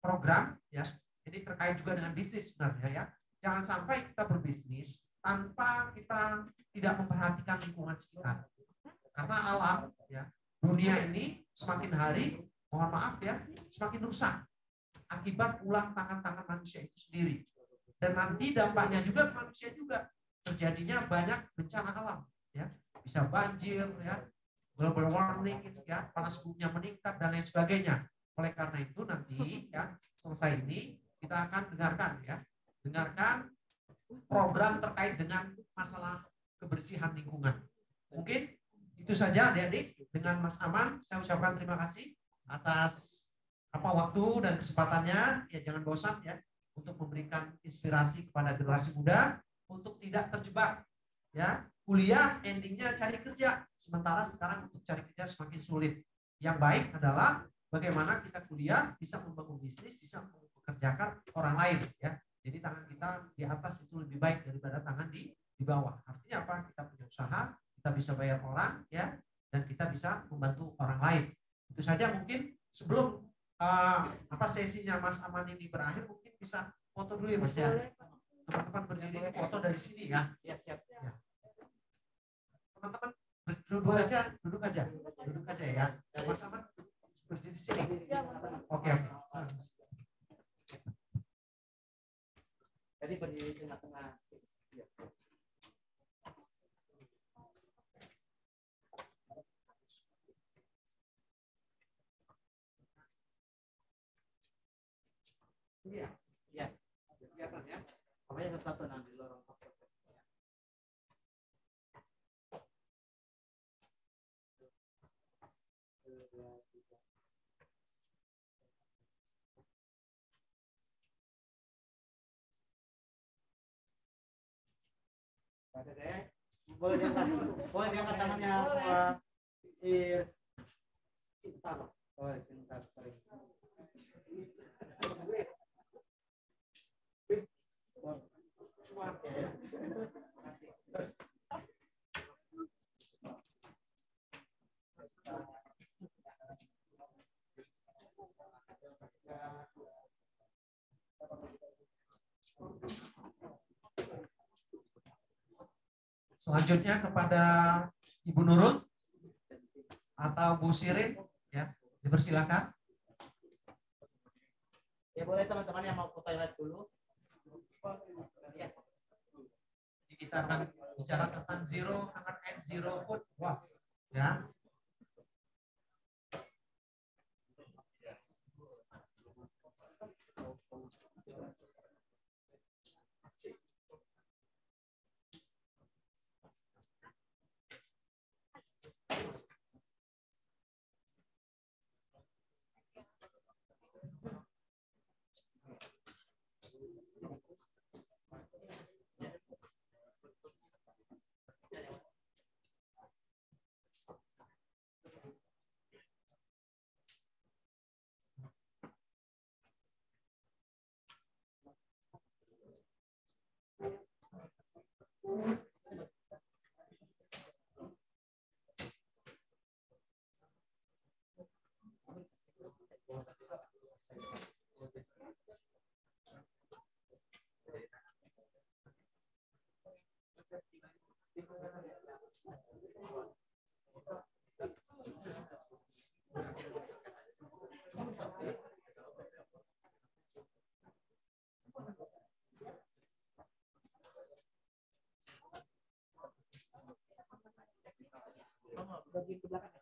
program ya. Ini terkait juga dengan bisnis sebenarnya ya. Jangan sampai kita berbisnis tanpa kita tidak memperhatikan lingkungan sekitar. Karena alam ya, dunia ini semakin hari, mohon maaf ya, semakin rusak akibat ulah tangan-tangan manusia itu sendiri. Dan nanti dampaknya juga ke manusia juga. Terjadinya banyak bencana alam ya. Bisa banjir ya, global warming ya, panas buminya meningkat dan lain sebagainya. Oleh karena itu nanti ya, selesai ini kita akan dengarkan program terkait dengan masalah kebersihan lingkungan. Mungkin itu saja adik-adik. Dengan Mas Aman saya ucapkan terima kasih atas waktu dan kesempatannya. Ya, jangan bosan ya untuk memberikan inspirasi kepada generasi muda untuk tidak terjebak ya, kuliah endingnya cari kerja, sementara sekarang untuk cari kerja semakin sulit. Yang baik adalah bagaimana kita kuliah bisa membangun bisnis, bisa mempekerjakan orang lain ya. Jadi tangan kita di atas itu lebih baik daripada tangan di bawah. Artinya apa? Kita punya usaha, kita bisa bayar orang ya, dan kita bisa membantu orang lain. Itu saja. Mungkin sebelum sesinya Mas Aman ini berakhir, mungkin bisa foto dulu ya Mas ya. Teman-teman berdiri foto dari sini ya. Ya, siap. Ya. Teman-teman duduk aja ya. Mas Aman berdiri di sini. Oke. Jadi berdiri di tengah-tengah. Iya. Kelihatan ya. Pokoknya satu-satu nanti lorong foto. Boleh diangkat tangannya semua. Cheers. Cinta. Oh, cinta. Sorry. Selanjutnya kepada Ibu Nurul atau Bu Sirin, ya, dipersilakan. Ya boleh teman-teman yang mau ke toilet dulu. Ya. Jadi kita akan bicara tentang zero hunger and zero food waste, ya. Bagian ke belakang.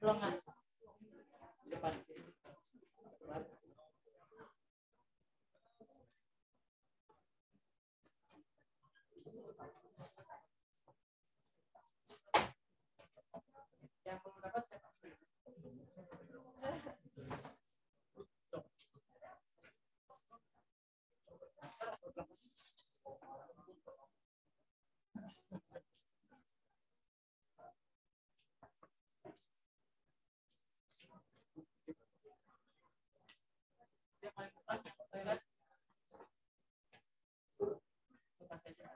Belum mas. Depan. Yang belum dapat siapa? Yang paling pas toilet. Suka saja.